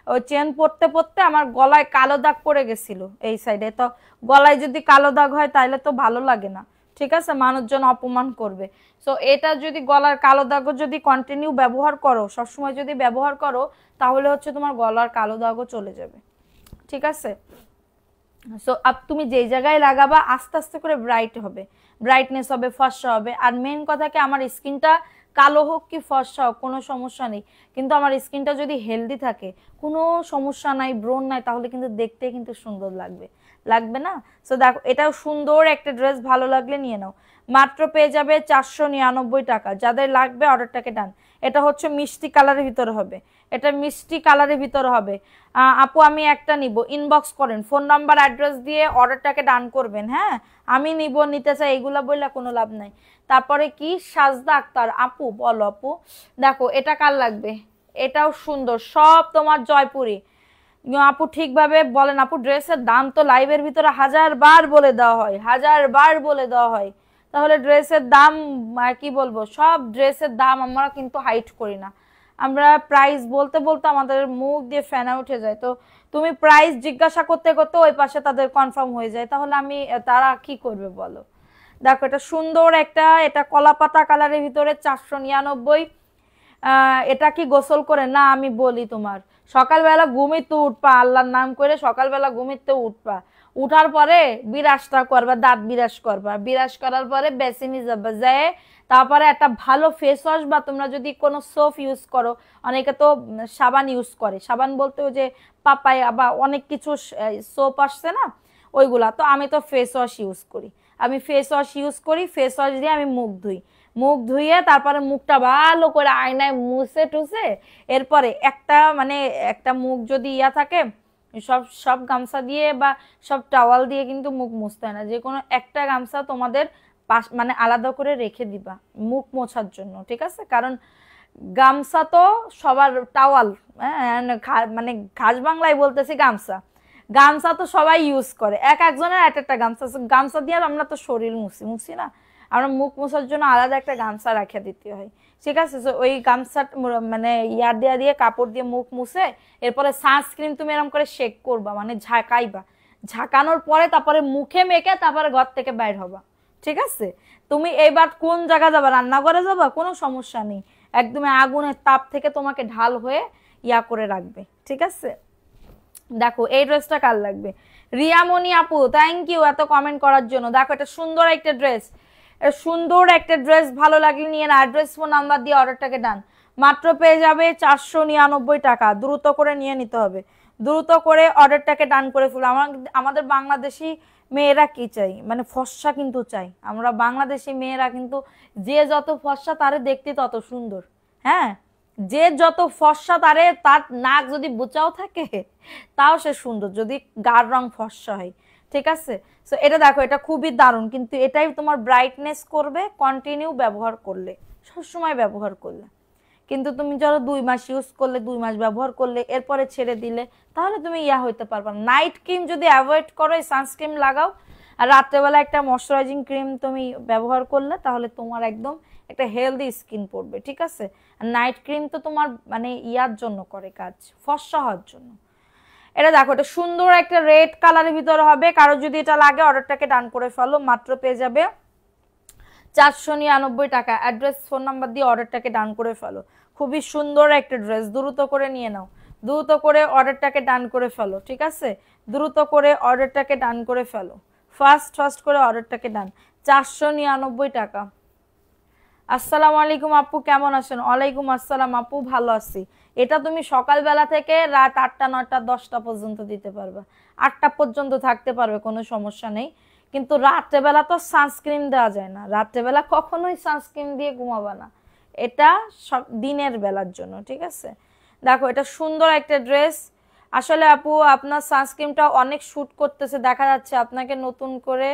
ওই চেন পরতে পরতে আমার গলায় কালো দাগ পড়ে গেছিল এই সাইডে। তো গলায় যদি কালো দাগ হয় তাহলে তো ভালো লাগে না, ঠিক আছে? মানুষজন অপমান করবে। সো এটা যদি গলার কালো দাগও যদি কন্টিনিউ ব্যবহার করো, সবসময় যদি ব্যবহার করো, তাহলে হচ্ছে তোমার গলার কালো দাগও চলে যাবে, ঠিক আছে? সো আপ তুমি যেই জায়গায় লাগাবা আস্তে আস্তে করে ব্রাইট হবে, ব্রাইটনেস হবে, ফর্সা হবে। আর মেন কথা কি, আমার স্কিনটা কালো হোক কি ফর্সা হোক কোনো সমস্যা নেই, কিন্তু আমার স্কিনটা যদি হেলদি থাকে, কোনো সমস্যা নাই, ব্রণ নাই, তাহলে কিন্তু দেখতে কিন্তু সুন্দর লাগবে, লাগবে না? সো দেখো এটাও সুন্দর একটা ড্রেস, ভালো লাগলে নিয়ে নাও। মাত্র পেয়ে যাবে 499 টাকা। যাদের লাগবে অর্ডারটাকে ডান। এটা হচ্ছে মিষ্টি কালারের ভিতরে হবে, এটা মিষ্টি কালারের ভিতরে হবে। আপু আমি একটা নিব, ইনবক্স করেন, ফোন নাম্বার অ্যাড্রেস দিয়ে অর্ডারটাকে ডান করবেন। হ্যাঁ, আমি নিব, নিতে চাই, এগুলা বললে কোনো লাভ নাই। তারপরে কি সাজদা আক্তার আপু, বলো আপু। দেখো এটা কার লাগবে, এটাও সুন্দর, সব তোমার জয়পুরি। আপু ঠিকভাবে বলেন আপু, ড্রেসের দাম তো লাইভের ভিতরে 1000 বার বলে দেওয়া হয়, 1000 বার বলে দেওয়া হয়, তাহলে ড্রেসের দাম কি বলবো, সব ড্রেসের দাম আমরা কিন্তু হাইট করি না, আমরা প্রাইস বলতে বলতে আমাদের মুখ দিয়ে ফেনা উঠে যায়। তো তুমি প্রাইস জিজ্ঞাসা করতে করতে ওই পাশে তাদের কনফার্ম হয়ে যায়, তাহলে আমি তারা কি করবে বলো? দেখো এটা সুন্দর একটা, এটা কলাপাতা কালারের ভিতরে 499। এটা কি গোসল করে না? আমি বলি তোমার, সকালবেলা ঘুমিতে উঠবা, আল্লাহর নাম করে সকালবেলা ঘুমিতে উঠবা, উঠার পরে বিরাসটা করবা, দাঁত বিরাস করবা, বিরাস করার পরে বেসিনে যাবা, যায় তারপরে একটা ভালো ফেস ওয়াশ, বা তোমরা যদি কোনো সোপ ইউজ করো, অনেকে তো সাবান ইউজ করে, সাবান বলতে ওই যে পাপায়া বা অনেক কিছু সোপ আসছে না, ওইগুলা। তো আমি তো ফেস ওয়াশ ইউজ করি, আমি ফেস ওয়াশ ইউজ করি, ফেস ওয়াশ দিয়ে আমি মুখ ধুই, মুখ ধুইয়ে তারপরে মুখটা ভালো করে আয়নায় মুছে টুছে, এরপরে একটা মানে একটা মুখ যদি ইয়া থাকে, সব সব গামছা দিয়ে বা সব টাওয়াল দিয়ে কিন্তু মুখ মুছতে হয় না, যে কোনো একটা গামছা তোমাদের পাশ মানে আলাদা করে রেখে দিবা মুখ মোছার জন্য, ঠিক আছে? কারণ গামছা তো সবার, টাওয়াল মানে খাস বাংলায় বলতেছি গামছা, গামছা তো সবাই ইউজ করে, এক একজনের এক একটা গামছা, গামছা দিয়ে আমরা তো শরীর মুছি মুছি না, আমরা মুখ মোছার জন্য আলাদা একটা গামছা রাখে দিতে হয়, ঠিক আছে? ওই গামছা মানে ইয়ার দিয়ে দিয়ে কাপড় দিয়ে মুখ মুছে, এরপরে সানস্ক্রিন তুমি এরকম করে শেক করবা, মানে ঝাঁকাইবা, ঝাঁকানোর পরে তারপরে মুখে মেখে তারপরে ঘর থেকে বাইর হবা, ঠিক আছে? তুমি এইবার কোন জায়গা যাবা, রান্নাঘরে যাবা, কোনো সমস্যা নেই, একদম আগুনের তাপ থেকে তোমাকে ঢাল হয়ে ইয়া করে রাখবে, ঠিক আছে? দেখো এই ড্রেসটা কার লাগবে, রিয়ামণি আপু থ্যাংক ইউ এত কমেন্ট করার জন্য। দেখো এটা সুন্দর একটা ড্রেস, সুন্দর একটা ড্রেস, ভালো লাগলে নিয়ে না, অ্যাড্রেস ফোন নাম্বার দিয়ে অর্ডারটাকে ডান। মাত্র পেয়ে যাবে 499 টাকা। দ্রুত করে নিয়ে নিতে হবে, দ্রুত করে অর্ডারটাকে ডান করে ফেলো। আমাদের বাংলাদেশি মেয়েরা কি চাই, মানে ফর্সা কিন্তু চাই আমরা বাংলাদেশি মেয়েরা, কিন্তু যে যত ফর্সা তারে দেখতে তত সুন্দর। হ্যাঁ, যে যত ফর্সা তার নাক যদি বোচাও থাকে তাও সে সুন্দর, যদি গাঢ় রং ফর্সা হয়। ঠিক আছে, সো এটা দেখো, এটা খুবই দারুণ, কিন্তু এটাই তোমার ব্রাইটনেস করবে কন্টিনিউ ব্যবহার করলে, সবসময় ব্যবহার করলে। কিন্তু তুমি ধরো 2 মাস ইউজ করলে, 2 মাস ব্যবহার করলে, এরপরে ছেড়ে দিলে, তাহলে তুমি হইতে পারবা না। নাইট ক্রিম যদি অ্যাভয়েড করো, সানস্ক্রিন লাগাও, আর রাত্রেবেলা একটা ময়শ্চারাইজিং ক্রিম তুমি ব্যবহার করলে, তাহলে তোমার একদম একটা হেলদি স্কিন পড়বে। ঠিক আছে, আর নাইট ক্রিম তো তোমার মানে জন্য করে কাজ, ফর্সা হওয়ার জন্য। এটা দেখো, এটা সুন্দর একটা রেড কালারের ভিতরে হবে। কারো যদি এটা লাগে অর্ডারটাকে ডান করে ফেলো, মাত্র পেয়ে যাবে 499 টাকা। অ্যাড্রেস ফোন নাম্বার দিয়ে অর্ডারটাকে ডান করে ফেলো। খুবই সুন্দর একটা ড্রেস, দ্রুত করে নিয়ে নাও, দ্রুত করে অর্ডারটাকে ডান করে ফেলো। ঠিক আছে, দ্রুত করে অর্ডারটাকে ডান করে ফেলো, ফাস্ট করে অর্ডারটাকে ডান। 499 টাকা। আসসালামু আলাইকুম আপু, কেমন আছেন? ওয়ালাইকুম আসসালাম আপু, ভালো আছি। এটা তুমি সকালবেলা থেকে রাত 8টা 9টা 10টা পর্যন্ত দিতে পারবে, 8টা পর্যন্ত থাকতে পারবে, কোনো সমস্যা নেই। কিন্তু রাত্রেবেলা তো সানস্ক্রিন দেওয়া যায় না, রাত্রেবেলা কখনোই সানস্ক্রিন দিয়ে ঘুমাবা না, এটা সব দিনের বেলার জন্য। ঠিক আছে, দেখো এটা সুন্দর একটা ড্রেস। আসলে আপু আপনার সানস্ক্রিনটা অনেক শুট করতেছে দেখা যাচ্ছে আপনাকে, নতুন করে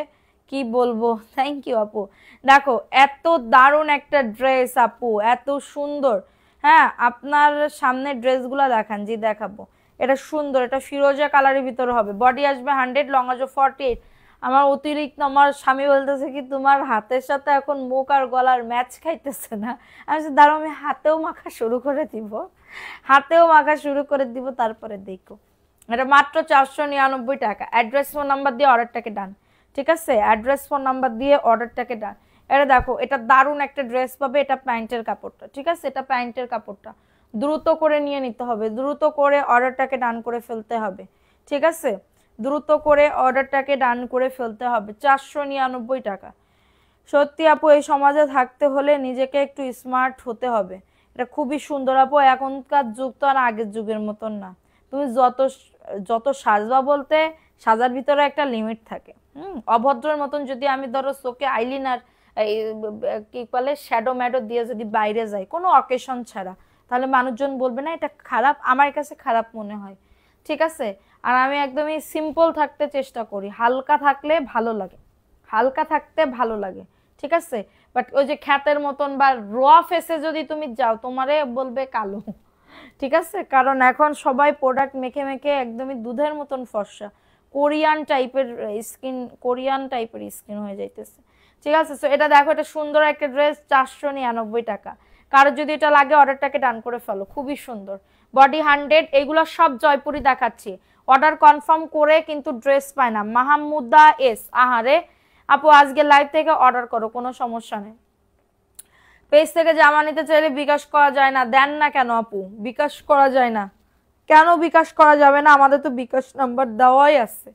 কি বলবো। থ্যাংক ইউ আপু। দেখো এত দারুণ একটা ড্রেস আপু, এত সুন্দর। হ্যাঁ, আপনার সামনে ড্রেসগুলো দেখান, জি দেখাবো। এটা সুন্দর, এটা ফিরোজা কালারের ভিতরে হবে, বডি আসবে 100, লং আসবে 48। আমার অতিরিক্ত আমার স্বামী বলতেছে কি তোমার হাতের সাথে এখন মুখ আর গলার ম্যাচ খাইতেছে না। আমি দাঁড়ো, আমি হাতেও মাখা শুরু করে দিব, হাতেও মাখা শুরু করে দিব, তারপরে দেখো। এটা মাত্র 499 টাকা। অ্যাড্রেস ফোন নাম্বার দিয়ে অর্ডারটাকে ডান। ঠিক আছে, অ্যাড্রেস ফোন নাম্বার দিয়ে অর্ডারটাকে ডান। এটা দেখো, এটা দারুণ একটা ড্রেস পাবে, এটা প্যান্টের কাপড়টা। ঠিক আছে, এটা প্যান্টের কাপড়টা, দ্রুত করে নিয়ে নিতে হবে, দ্রুত করে অর্ডারটাকে ডান করে ফেলতে হবে। ঠিক আছে, দ্রুত করে অর্ডারটাকে ডান করে ফেলতে হবে। 499 টাকা। সত্যি আপু, এই সমাজে থাকতে হলে নিজেকে একটু স্মার্ট হতে হবে। এটা খুবই সুন্দর আপু, এখনকার যুগ তো আর আগের যুগের মতন না। তুমি যত যত সাজবা, বলতে সাজার ভিতরে একটা লিমিট থাকে। অভদ্রের মতন যদি আমি ধরো চোখে আইলিনার কি বলে শ্যাডো ম্যাডো দিয়ে যদি বাইরে যাই কোনো অকেশন ছাড়া, তাহলে মানুষজন বলবে না এটা খারাপ, আমার কাছে খারাপ মনে হয়। ঠিক আছে, আর আমি একদমই সিম্পল থাকতে চেষ্টা করি, হালকা থাকলে ভালো লাগে, হালকা থাকতে ভালো লাগে। ঠিক আছে, বাট ওই যে খ্যাতের মতন বা র ফেসে যদি তুমি যাও, তোমারে বলবে কালো। ঠিক আছে, কারণ এখন সবাই প্রোডাক্ট মেখে মেখে একদমই দুধের মতন ফর্সা, কোরিয়ান টাইপের স্কিন, কোরিয়ান টাইপের স্কিন হয়ে যাইতেছে। ঠিক আছে, সো এটা দেখো, এটা সুন্দর একটা ড্রেস, 499 টাকা। কারো যদি এটা লাগে অর্ডারটাকে ডান করে ফেলো, খুবই সুন্দর, বডি 100। এগুলো সব জয়পুরি দেখাচ্ছি, অর্ডার কনফার্ম করে কিন্তু ড্রেস পায় না। মাহমুদা এস, আহারে আপু আজকে লাইভ থেকে অর্ডার করো, কোনো সমস্যা নেই। পেজ থেকে জামা নিতে চাইলে বিকাশ করা যায় না, দেন না কেন আপু? বিকাশ করা যায় না কেন? বিকাশ করা যাবে না? আমাদের তো বিকাশ নাম্বার দেওয়াই আছে,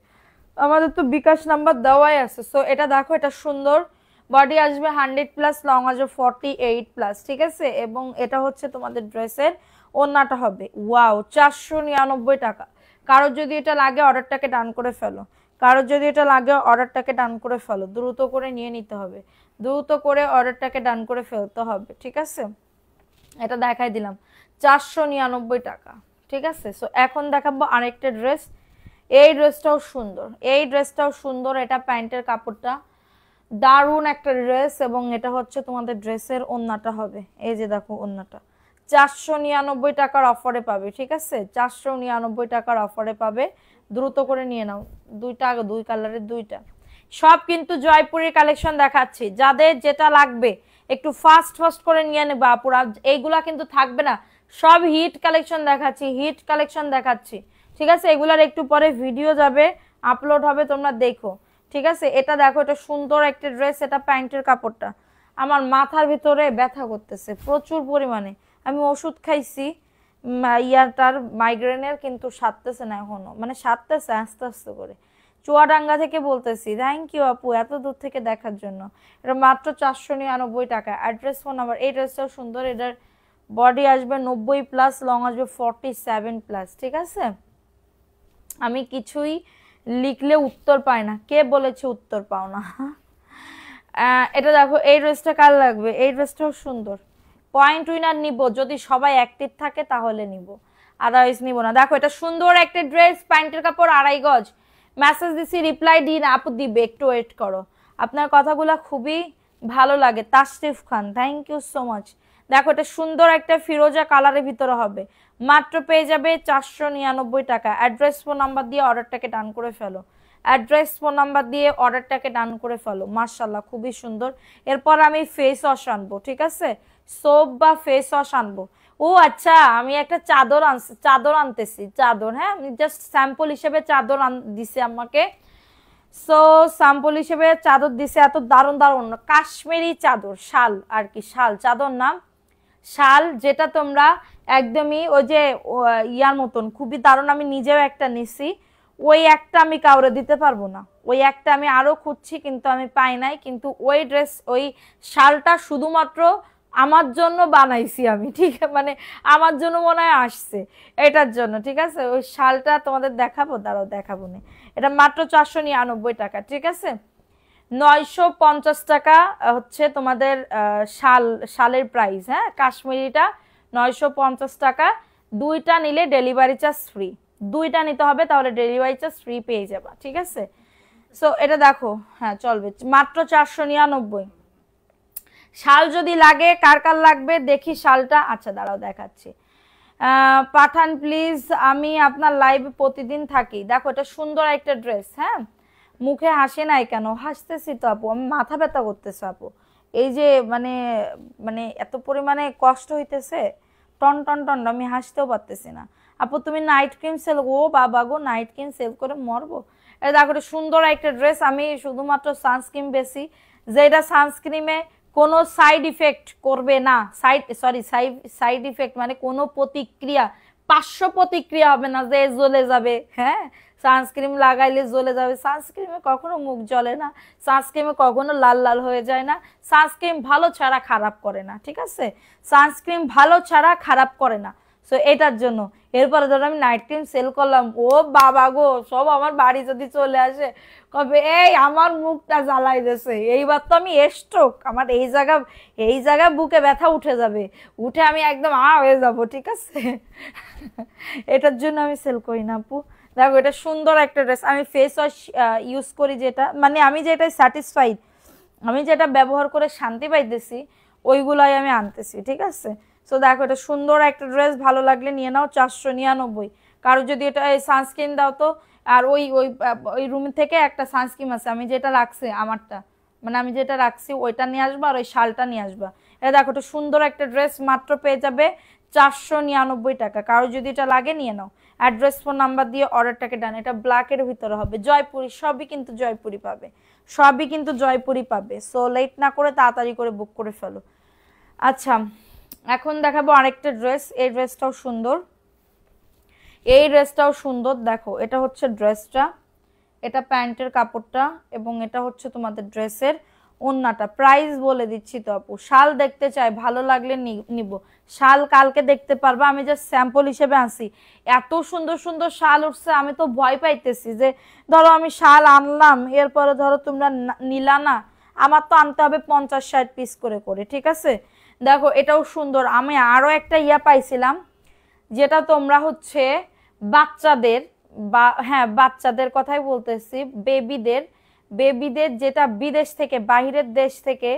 আমাদের তো বিকাশ নাম্বার দেওয়াই আছে। সো এটা দেখো, এটা সুন্দর, বডি আসবে 100+, লং আসবে 48+। ঠিক আছে, এবং এটা হচ্ছে তোমাদের ড্রেসের ওড়নাটা হবে। ওয়াও, 499 টাকা। কারো যদি এটা লাগে অর্ডারটাকে ডান করে ফেলো, কারো যদি এটা লাগে অর্ডারটাকে ডান করে ফেলো, দ্রুত করে নিয়ে নিতে হবে, দ্রুত করে অর্ডারটাকে ডান করে ফেলতে হবে। ঠিক আছে, এটা দেখাই দিলাম 499 টাকা। ঠিক আছে, সো এখন দেখাবো আরেকটা ড্রেস। এই ড্রেসটাও সুন্দর, এই ড্রেসটাও সুন্দর, এটা প্যান্টের কাপড়টা দারুণ একটা ড্রেস, এবং এটা হচ্ছে তোমাদের ড্রেসের ওড়নাটা হবে। এই যে দেখো ওড়নাটা 499 টাকার অফারে পাবে। ঠিক আছে, 499 টাকার অফারে পাবে, দ্রুত করে নিয়ে নাও। দুইটা, দুই কালারের দুইটা, সব কিন্তু জয়পুরের কালেকশন দেখাচ্ছি। যাদের যেটা লাগবে একটু ফাস্ট করে নিয়ে নেবে আপুরা, এইগুলা কিন্তু থাকবে না, সব হিট কালেকশন দেখাচ্ছি, হিট কালেকশন দেখাচ্ছি। ঠিক আছে, এগুলার একটু পরে ভিডিও যাবে, আপলোড হবে, তোমরা দেখো। ঠিক আছে, এটা দেখো, এটা সুন্দর একটা ড্রেস, এটা প্যান্টের কাপড়টা। আমার মাথার ভিতরে ব্যথা করতেছে প্রচুর পরিমাণে, আমি ওষুধ খাইছি ইয়ারটার মাইগ্রেনের, কিন্তু সারতেছে না এখনো, মানে সারতেছে আস্তে আস্তে করে। চুয়াডাঙ্গা থেকে বলতেছি, থ্যাংক ইউ আপু এত দূর থেকে দেখার জন্য। এটা মাত্র 499 টাকা। Address phone number. এই ড্রেসটাও সুন্দর, এটার বডি আসবে 90+, লং আসবে 47+, ঠিক আছে। আমি কিছুই লিখলে উত্তর পাই না, কে বলেছে উত্তর পাও না? এটা দেখো, এই ড্রেসটা কার লাগবে? এই ড্রেসটাও সুন্দর। পয়েন্ট উইনার নিব যদি সবাই অ্যাক্টিভ থাকে, তাহলে নিব, আদারওয়াইজ নিব না। দেখো এটা সুন্দর একটা ড্রেস, প্যান্টের কাপড় 2.5 গজ। মেসেজ দিছি, রিপ্লাই দিন, আপু দিবে, একটু ওয়েট করো। আপনার কথাগুলো খুবই ভালো লাগে। তাশরিফ খান, থ্যাংক ইউ সো মাচ। দেখো এটা সুন্দর একটা ফিরোজা কালারের ভিতরে হবে, মাত্র পেয়ে যাবে 499 টাকা। অ্যাড্রেস ফোন নাম্বার দিয়ে অর্ডারটাকে ডান করে ফেলো, অ্যাড্রেস ফোন নাম্বার দিয়ে অর্ডারটাকে ডান করে ফেলো। মাশাআল্লাহ, খুবই সুন্দর। এরপর আমি ফেস ওয়াশ আনবো, ঠিক আছে, সোপ বা ফেস ওয়াশ আনবো। ও আচ্ছা, আমি একটা চাদর আনতেছি, চাদর, হ্যাঁ, আমি জাস্ট স্যাম্পল হিসেবে চাদর দিছে আমাকে। সো স্যাম্পল হিসেবে চাদর দিছে, এত দারুণ দারুণ কাশ্মীরি চাদর, শাল আর কি, শাল, চাদর নাম শাল, যেটা তোমরা একদমই ওই যে ইয়ার মতন খুবই দারুণ। আমি নিজেও একটা নিছি, ওই একটা আমি কাউরে দিতে পারবো না, ওই একটা আমি আরো খুঁজছি কিন্তু আমি পাই নাই। কিন্তু ওই ড্রেস, ওই শালটা শুধুমাত্র আমার জন্য বানাইছি আমি, ঠিক আছে, মানে আমার জন্য মনে হয় আসছে এটার জন্য, ঠিক আছে। ওই শালটা তোমাদের দেখাবো, দাঁড়াও দেখাবো না। এটা মাত্র 499 টাকা, ঠিক আছে। 950 টাকা হচ্ছে তোমাদের শালের প্রাইস, হ্যাঁ, কাশ্মীরিটা 950 টাকা। দুইটা নিলে ডেলিভারি চার্জ ফ্রি, দুইটা নিতে হবে, তাহলে ডেলিভারি চার্জ ফ্রি পেয়ে যাবা, ঠিক আছে। সো এটা দেখো, হ্যাঁ চলবে, মাত্র 499। শাল যদি লাগে, কার কার লাগবে দেখি শালটা। আচ্ছা দাঁড়াও দেখাচ্ছি। পাঠান প্লিজ, আমি আপনার লাইভে প্রতিদিন থাকি। দেখো এটা সুন্দর একটা ড্রেস, হ্যাঁ, মুখে হাসি নাই কেন? হাসতেছি তো আপু, আমি মাথা ব্যথা করতেছে আপু, এই যে মানে মানে এত পরিমাণে কষ্ট হইতেছে, টন টন টন, আমি হাসতেও পারতেছি না। আপু তুমি নাইট ক্রিম সেল, ও বাবা গো, নাইট ক্রিম সেল করে মরবো। এটা দেখো এটা সুন্দর একটা ড্রেস, আমি শুধুমাত্র সানস্ক্রিন বেশি, যেটা সানস্ক্রিমে কোনো সাইড ইফেক্ট করবে না, সাইড ইফেক্ট মানে কোনো প্রতিক্রিয়া, 500 প্রতিক্রিয়া হবে না যে জ্বলে যাবে, হ্যাঁ, সানস্ক্রিন লাগাইলে জ্বলে যাবে। সানস্ক্রিমে কখনো মুখ জ্বলে না, সানস্ক্রিমে কখনো লাল লাল হয়ে যায় না। সানস্ক্রিন ভালো ছাড়া খারাপ করে না, ঠিক আছে, সানস্ক্রিন ভালো ছাড়া খারাপ করে না। সো এটার জন্য এরপরে ধরো আমি নাইট ক্রিম সেল করলাম, ও বাবা গো, সব আমার বাড়ি যদি চলে আসে কবে এই আমার মুখটা জ্বালাই দিয়েছে, এইবার তো আমি স্ট্রোক, আমার এই জায়গা বুকে ব্যথা উঠে যাবে, উঠে আমি একদম হয়ে যাব, ঠিক আছে। এটার জন্য আমি সেল করি না আপু। দেখো এটা সুন্দর একটা ড্রেস, আমি ফেস ওয়াশ ইউজ করি, যেটা মানে আমি যেটা স্যাটিসফাইড, আমি যেটা ব্যবহার করে শান্তি পাইতেছি, ওইগুলাই আমি আনতেছি, ঠিক আছে। সো দেখো এটা সুন্দর একটা ড্রেস, ভালো লাগলে নিয়ে নাও, 499। কারো যদি এটা সানস্ক্রিন দাও তো, আর ওই ওই ওই রুম থেকে একটা সানস্ক্রিন আছে, আমি যেটা রাখছি আমারটা, মানে আমি যেটা রাখছি ওইটা নিয়ে আসবা, আর ওই শালটা নিয়ে আসবা। এটা দেখো এটা সুন্দর একটা ড্রেস, মাত্র পেয়ে যাবে 499 টাকা। কারো যদি এটা লাগে নিয়ে নাও, অ্যাড্রেস ফোন নাম্বার দিয়ে অর্ডারটাকে ডান। এটা ব্ল্যাকের ভিতরে হবে, জয়পুরি, সবই কিন্তু জয়পুরি পাবে, সবই কিন্তু জয়পুরি পাবে। সো লেট না করে তাড়াতাড়ি করে বুক করে ফেলো। আচ্ছা এখন দেখাবো আরেকটা ড্রেস, এই ড্রেসটাও সুন্দর, এই ড্রেসটাও সুন্দর। দেখো এটা হচ্ছে ড্রেসটা, এটা প্যান্টের কাপড়টা, এবং এটা হচ্ছে তোমাদের ড্রেসের ওন্নাটা। প্রাইস বলে দিচ্ছি তো আপু, শাল দেখতে চাই, ভালো লাগলে নিব। শাল কালকে দেখতে পারবা, আমি জাস্ট স্যাম্পল হিসেবে আসি। এত সুন্দর সুন্দর শাল উঠছে, আমি তো ভয় পাইতেছি যে ধরো আমি শাল আনলাম, এরপরে ধরো তোমরা নিলা না, আমার তো আনতে হবে 50-60 পিস করে করে, ঠিক আছে। দেখো এটাও সুন্দর। আমি আরো একটা ইয়া পাইছিলাম, যেটা তোমরা হচ্ছে বাচ্চাদের, বা হ্যাঁ বাচ্চাদের কথাই বলতেছি, বেবিদের, বেবিদের যেটা বিদেশ থেকে, বাহিরের দেশ থেকে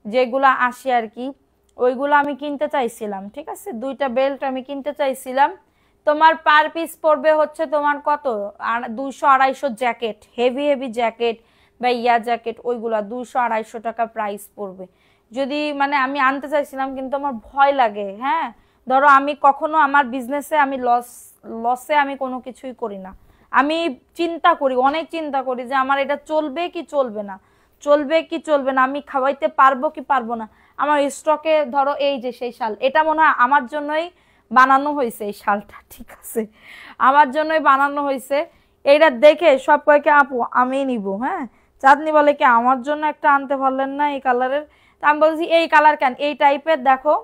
যেগুলা আসে আর কি, ওইগুলো আমি কিনতে চাইছিলাম, ঠিক আছে। দুইটা বেল্ট আমি কিনতে চাইছিলাম। তোমার পার পিস পড়বে হচ্ছে তোমার কত, 200-250 জ্যাকেট, হেভি হেভি জ্যাকেট বা ইয়া জ্যাকেট, ওইগুলা 200-250 টাকা প্রাইস পড়বে। যদি মানে আমি আনতে চাইছিলাম, কিন্তু আমার ভয় লাগে, হ্যাঁ, ধরো আমি কখনো আমার বিজনেসে আমি লসে আমি কোনো কিছুই করি না। আমি চিন্তা করি, অনেক চিন্তা করি যে আমার এটা চলবে কি চলবে না, চলবে কি চলবে না, আমি খাওয়াইতে পারবো কি পারবো না। আমার স্টকে ধরো এই যে সেই শাল, এটা মনে হয় আমার জন্যই বানানো হয়েছে, এই শালটা, ঠিক আছে, আমার জন্যই বানানো হয়েছে। এইটা দেখে সব কয়েকে আপু আমি নিব, হ্যাঁ, চাঁদনি বলে কি আমার জন্য একটা আনতে পারলেন না এই কালারের। তা আমি বলছি এই কালার কেন, এই টাইপের দেখো,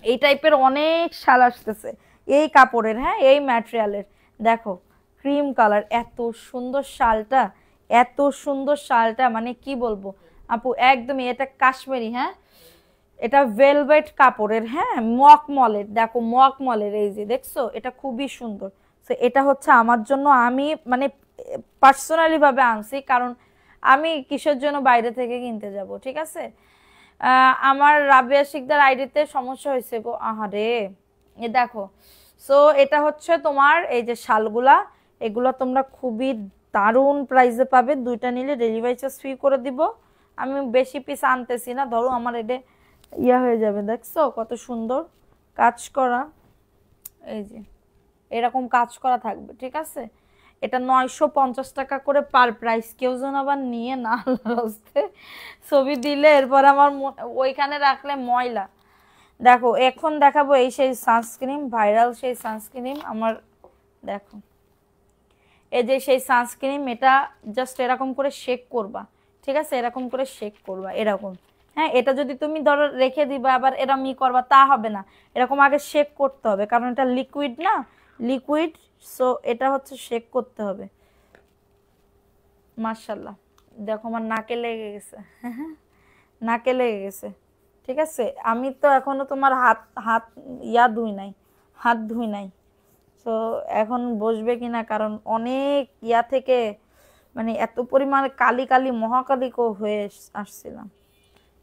এই টাইপের অনেক শাল আসতেছে এই কাপড়ের, হ্যাঁ এই ম্যাটেরিয়ালের। দেখো ক্রিম কালার, এত সুন্দর শালটা, এত সুন্দর শালটা, মানে কি বলবো আপু, একদমই এটা কাশ্মীরি, হ্যাঁ এটা ভেলভেট কাপড়ের, হ্যাঁ মকমলের, দেখো মকমলের, এই যে দেখছো এটা খুবই সুন্দর। তো এটা হচ্ছে আমার জন্য, আমি মানে পার্সোনালি ভাবে আনছি, কারণ আমি কিসের জন্য বাইরে থেকে কিনতে যাব, ঠিক আছে। আমার রাবিয়া শিকদার আইডিতে সমস্যা হয়েছে গো, আহারে এ দেখো। সো এটা হচ্ছে তোমার এই যে শালগুলা, এগুলো তোমরা খুবই দারুণ প্রাইসে পাবে, দুইটা নিলে ডেলিভারি চার্জ ফ্রি করে দিব। আমি বেশি পিস আনতেছি না, ধরো আমার এটা ইয়া হয়ে যাবে, দেখছো কত সুন্দর কাজ করা, এই যে এরকম কাজ করা থাকবে, ঠিক আছে। এটা 950 টাকা করে পার প্রাইস, কেউ যেন আবার নিয়ে না রাস্তে ছবি দিলে এরপর আমার ওইখানে রাখলে ময়লা। দেখো এখন দেখাবো এই সেই সানস্ক্রিন, ভাইরাল সেই সানস্ক্রিন আমার, দেখো এই যে সেই সানস্ক্রিন, এটা জাস্ট এরকম করে শেক করবা, ঠিক আছে এরকম করে শেক করবা এরকম, হ্যাঁ এটা যদি তুমি ধরো রেখে দিবা আবার এরকম ই করবা তা হবে না, এরকম আগে শেক করতে হবে, কারণ এটা লিকুইড না, লিকুইড, সো এটা হচ্ছে শেক করতে হবে। মাশাআল্লাহ দেখো আমার নাকে লেগে গেছে নাকে লেগে গেছে, ঠিক আছে। আমি তো এখনো তোমার হাত হাত ইয়া ধুই নাই, হাত ধুই নাই, তো এখন বসবে কিনা, কারণ অনেক ইয়া থেকে মানে এত পরিমাণে কালি কালি মহাকালি হয়ে আসছিলাম,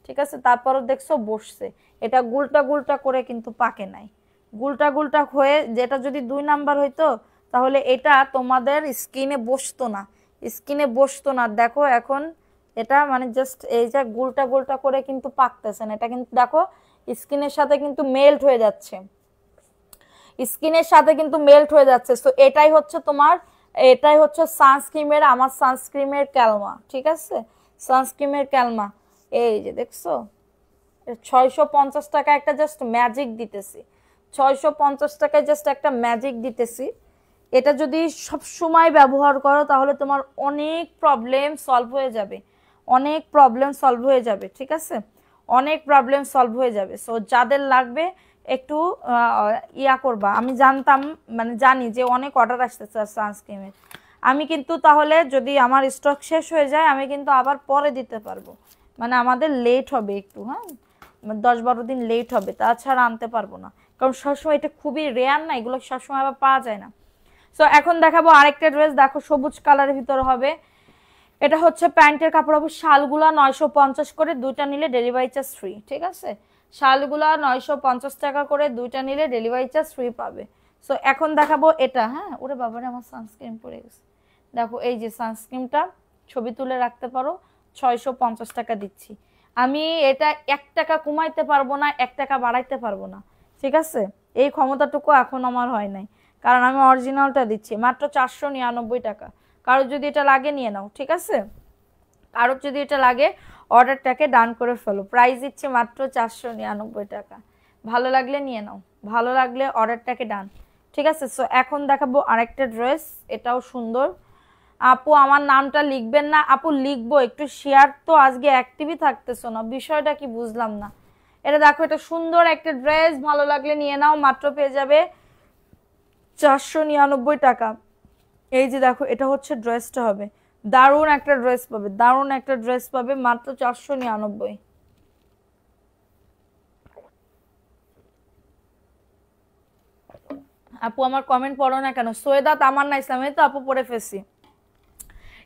ঠিক আছে। তারপরও দেখছো বসছে, এটা গুলটা গুলটা করে কিন্তু পাকে নাই, গুলটা গুলটা হয়ে, যেটা যদি 2 নাম্বার হইতো তাহলে এটা তোমাদের স্কিনে বসতো না, স্কিনে বসতো না। দেখো এখন এটা মানে জাস্ট এই যে গুলটা গুলটা করে কিন্তু পাকতেছে না, এটা কিন্তু দেখো স্কিনের সাথে কিন্তু মেল্ট হয়ে যাচ্ছে, স্কিনের সাথে কিন্তু মেল্ট হয়ে যাচ্ছে। তো এটাই হচ্ছে তোমার, এটাই হচ্ছে সানস্ক্রিমের, আমার সানস্ক্রিমের ক্যালমা, ঠিক আছে সানস্ক্রিমের ক্যালমা, এই যে দেখছো 650 টাকা একটা জাস্ট ম্যাজিক দিতেছি, 650 টাকায় জাস্ট একটা ম্যাজিক দিতেছি। এটা যদি সব সময় ব্যবহার করো তাহলে তোমার অনেক প্রবলেম সলভ হয়ে যাবে, অনেক প্রবলেম সলভ হয়ে যাবে, ঠিক আছে অনেক প্রবলেম সলভ হয়ে যাবে। সো যাদের লাগবে একটু ইয়া করবা, আমি জানতাম মানে জানি যে অনেক অর্ডার আসতেছে সানস্ক্রিমের, আমি কিন্তু তাহলে যদি আমার স্টক শেষ হয়ে যায় আমি কিন্তু আবার পরে দিতে পারবো, মানে আমাদের লেট হবে একটু, হ্যাঁ 10-12 দিন লেট হবে, তাছাড়া আনতে পারবো না, কারণ সবসময় এটা খুবই রেয়ার না, এগুলো সবসময় আবার পাওয়া যায় না। সো এখন দেখাবো আরেকটা ড্রেস, দেখো সবুজ কালারের ভিতরে হবে, এটা হচ্ছে প্যান্টের কাপড় হবে, শালগুলা 950 করে, দুইটা নিলে ডেলিভারি চার্জ ফ্রি, ঠিক আছে শালগুলা 950 টাকা করে, দুইটা নিলে ডেলিভারি চার্জ ফ্রি পাবে। সো এখন দেখাবো এটা, হ্যাঁ ওরে বাবারে আমার সানস্ক্রিন পড়ে গেছে, দেখো এই যে সানস্ক্রিনটা ছবি তুলে রাখতে পারো, 650 টাকা দিচ্ছি আমি, এটা 1 টাকা কমাইতে পারবো না, 1 টাকা বাড়াইতে পারবো না, ঠিক আছে এই ক্ষমতাটুকু এখন আমার হয় নাই, কারণ আমি অরিজিনালটা দিচ্ছি মাত্র 499 টাকা। কারো যদি এটা লাগে নিয়ে নাও, ঠিক আছে কারো যদি এটা লাগে অর্ডারটাকে ডান করে ফেলো, প্রাইস দিচ্ছি মাত্র 499 টাকা, ভালো লাগলে নিয়ে নাও, ভালো লাগলে অর্ডারটাকে ডান, ঠিক আছে। সো এখন দেখাবো আরেকটা ড্রেস, এটাও সুন্দর। আপু আমার নামটা লিখবেন না, আপু লিখবো, একটু শেয়ার তো আজকে অ্যাক্টিভই থাকতেছো না, বিষয়টা কি বুঝলাম না। এটা দেখো এটা সুন্দর একটা ড্রেস, ভালো লাগলে নিয়ে নাও, মাত্র পেয়ে যাবে 499 টাকা। এই যে দেখো এটা হচ্ছে ড্রেসটা হবে, দারুণ একটা ড্রেস পাবে, দারুণ একটা ড্রেস পাবে মাত্র 499। আপু আমার কমেন্ট পড়ো না কেন, সৈয়দা তামান্না ইসলামে তো আপু পড়ে ফেলছি,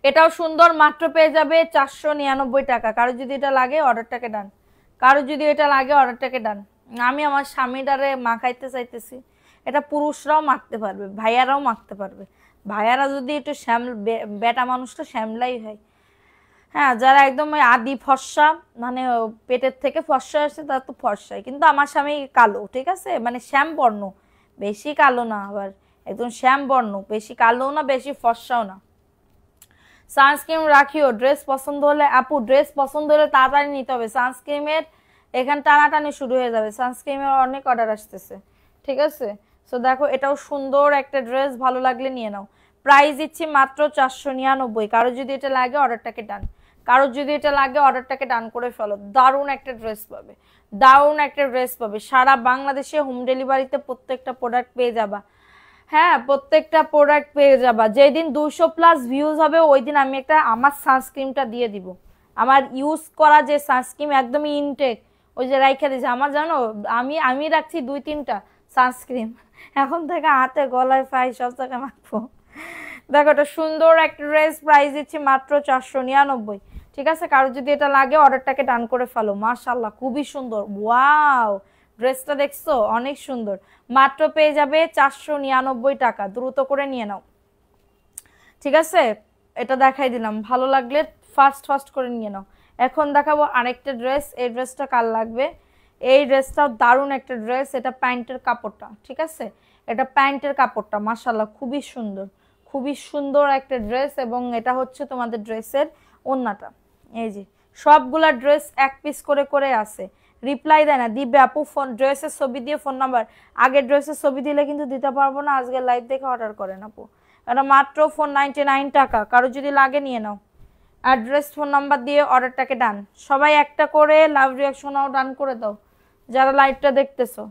এটাও সুন্দর, মাত্র পেয়ে যাবে 499 টাকা। কারো যদি এটা লাগে অর্ডারটাকে ডান, কারো যদি এটা লাগে অর্ডারটাকে ডান। আমি আমার স্বামীটারে মাখাইতে চাইতেছি, এটা পুরুষরাও মাখতে পারবে, ভাইয়ারাও মাখতে পারবে, ভাইয়ারা যদি একটু বেটা মানুষ তো শ্যামলাই হয়, হ্যাঁ যারা একদম ওই আদি ফর্সা মানে পেটের থেকে ফর্সা আসছে তারা তো ফর্সাই, কিন্তু আমার স্বামী কালো, ঠিক আছে মানে শ্যাম বর্ণ, বেশি কালো না আবার একদম শ্যাম বর্ণ, বেশি কালো না বেশি ফর্সাও না। সানস্ক্রিন রাখিও, ড্রেস পছন্দ হলে আপু, ড্রেস পছন্দ হলে তাড়াতাড়ি নিতে হবে, সানস্ক্রিনের এখান টানাটানি শুরু হয়ে যাবে, সানস্ক্রিনের অনেক অর্ডার আসতেছে, ঠিক আছে। সো দেখো এটাও সুন্দর একটা ড্রেস, ভালো লাগলে নিয়ে নাও, প্রাইস দিচ্ছি মাত্র 499। কারো যদি এটা লাগে অর্ডারটাকে ডান, কারো যদি এটা লাগে অর্ডারটাকে ডান করে ফেলো, দারুণ একটা ড্রেস পাবে, দারুণ একটা ড্রেস পাবে, সারা বাংলাদেশে হোম ডেলিভারিতে প্রত্যেকটা প্রোডাক্ট পেয়ে যাবা। হ্যাঁ, প্রত্যেকটা প্রোডাক্ট পেয়ে যাবা। যেদিন 200+ ভিউজ হবে ওই দিন আমি একটা আমার সানস্ক্রিনটা দিয়ে দিব, আমার ইউজ করা যে সানস্ক্রিন একদমই ইনটেক, ওই যে রাইখা দিয়েছে আমার, জানো আমি আমি রাখছি 2-3টা সানস্ক্রিন, এখন থেকে হাতে গলায় পায়ে সব জায়গায় মাখবো। দেখো এটা সুন্দর একটা ড্রেস, প্রাইস দিচ্ছি মাত্র 499। ঠিক আছে, কারো যদি এটা লাগে অর্ডারটাকে ডান করে ফেলো। মাশাআল্লাহ খুবই সুন্দর, ওয়াও ড্রেসটা দেখছো অনেক সুন্দর, মাত্র পেয়ে যাবে 499 টাকা, দ্রুত করে নিয়ে নাও। ঠিক আছে, এটা দেখাই দিলাম, ভালো লাগলে ফাস্ট ফাস্ট করে নিয়ে নাও। এখন দেখাবো আরেকটা ড্রেস, এই ড্রেসটা কার লাগবে, এই ড্রেসটাও দারুণ একটা ড্রেস, এটা প্যান্টের কাপড়টা, ঠিক আছে, এটা প্যান্টের কাপড়টা মাশাআল্লাহ খুবই সুন্দর, খুবই সুন্দর একটা ড্রেস, এবং এটা হচ্ছে তোমাদের ড্রেসের ওড়নাটা। এই যে সবগুলা ড্রেস এক পিস করে করে আছে, রিপ্লাই দেয় না, দিবে আপু ফোন ড্রেসের ছবি দিয়ে ফোন নাম্বার, আগের ড্রেসের ছবি দিলে কিন্তু দিতে পারবো না, আজকে লাইভ দেখে অর্ডার করেন আপু। এটা মাত্র 499 টাকা, কারো যদি লাগে নিয়ে নাও, অ্যাড্রেস ফোন নাম্বার দিয়ে অর্ডারটাকে ডান। সবাই একটা করে লাভ রিয়াকশনও ডান করে দাও যারা লাইভটা দেখতেছো।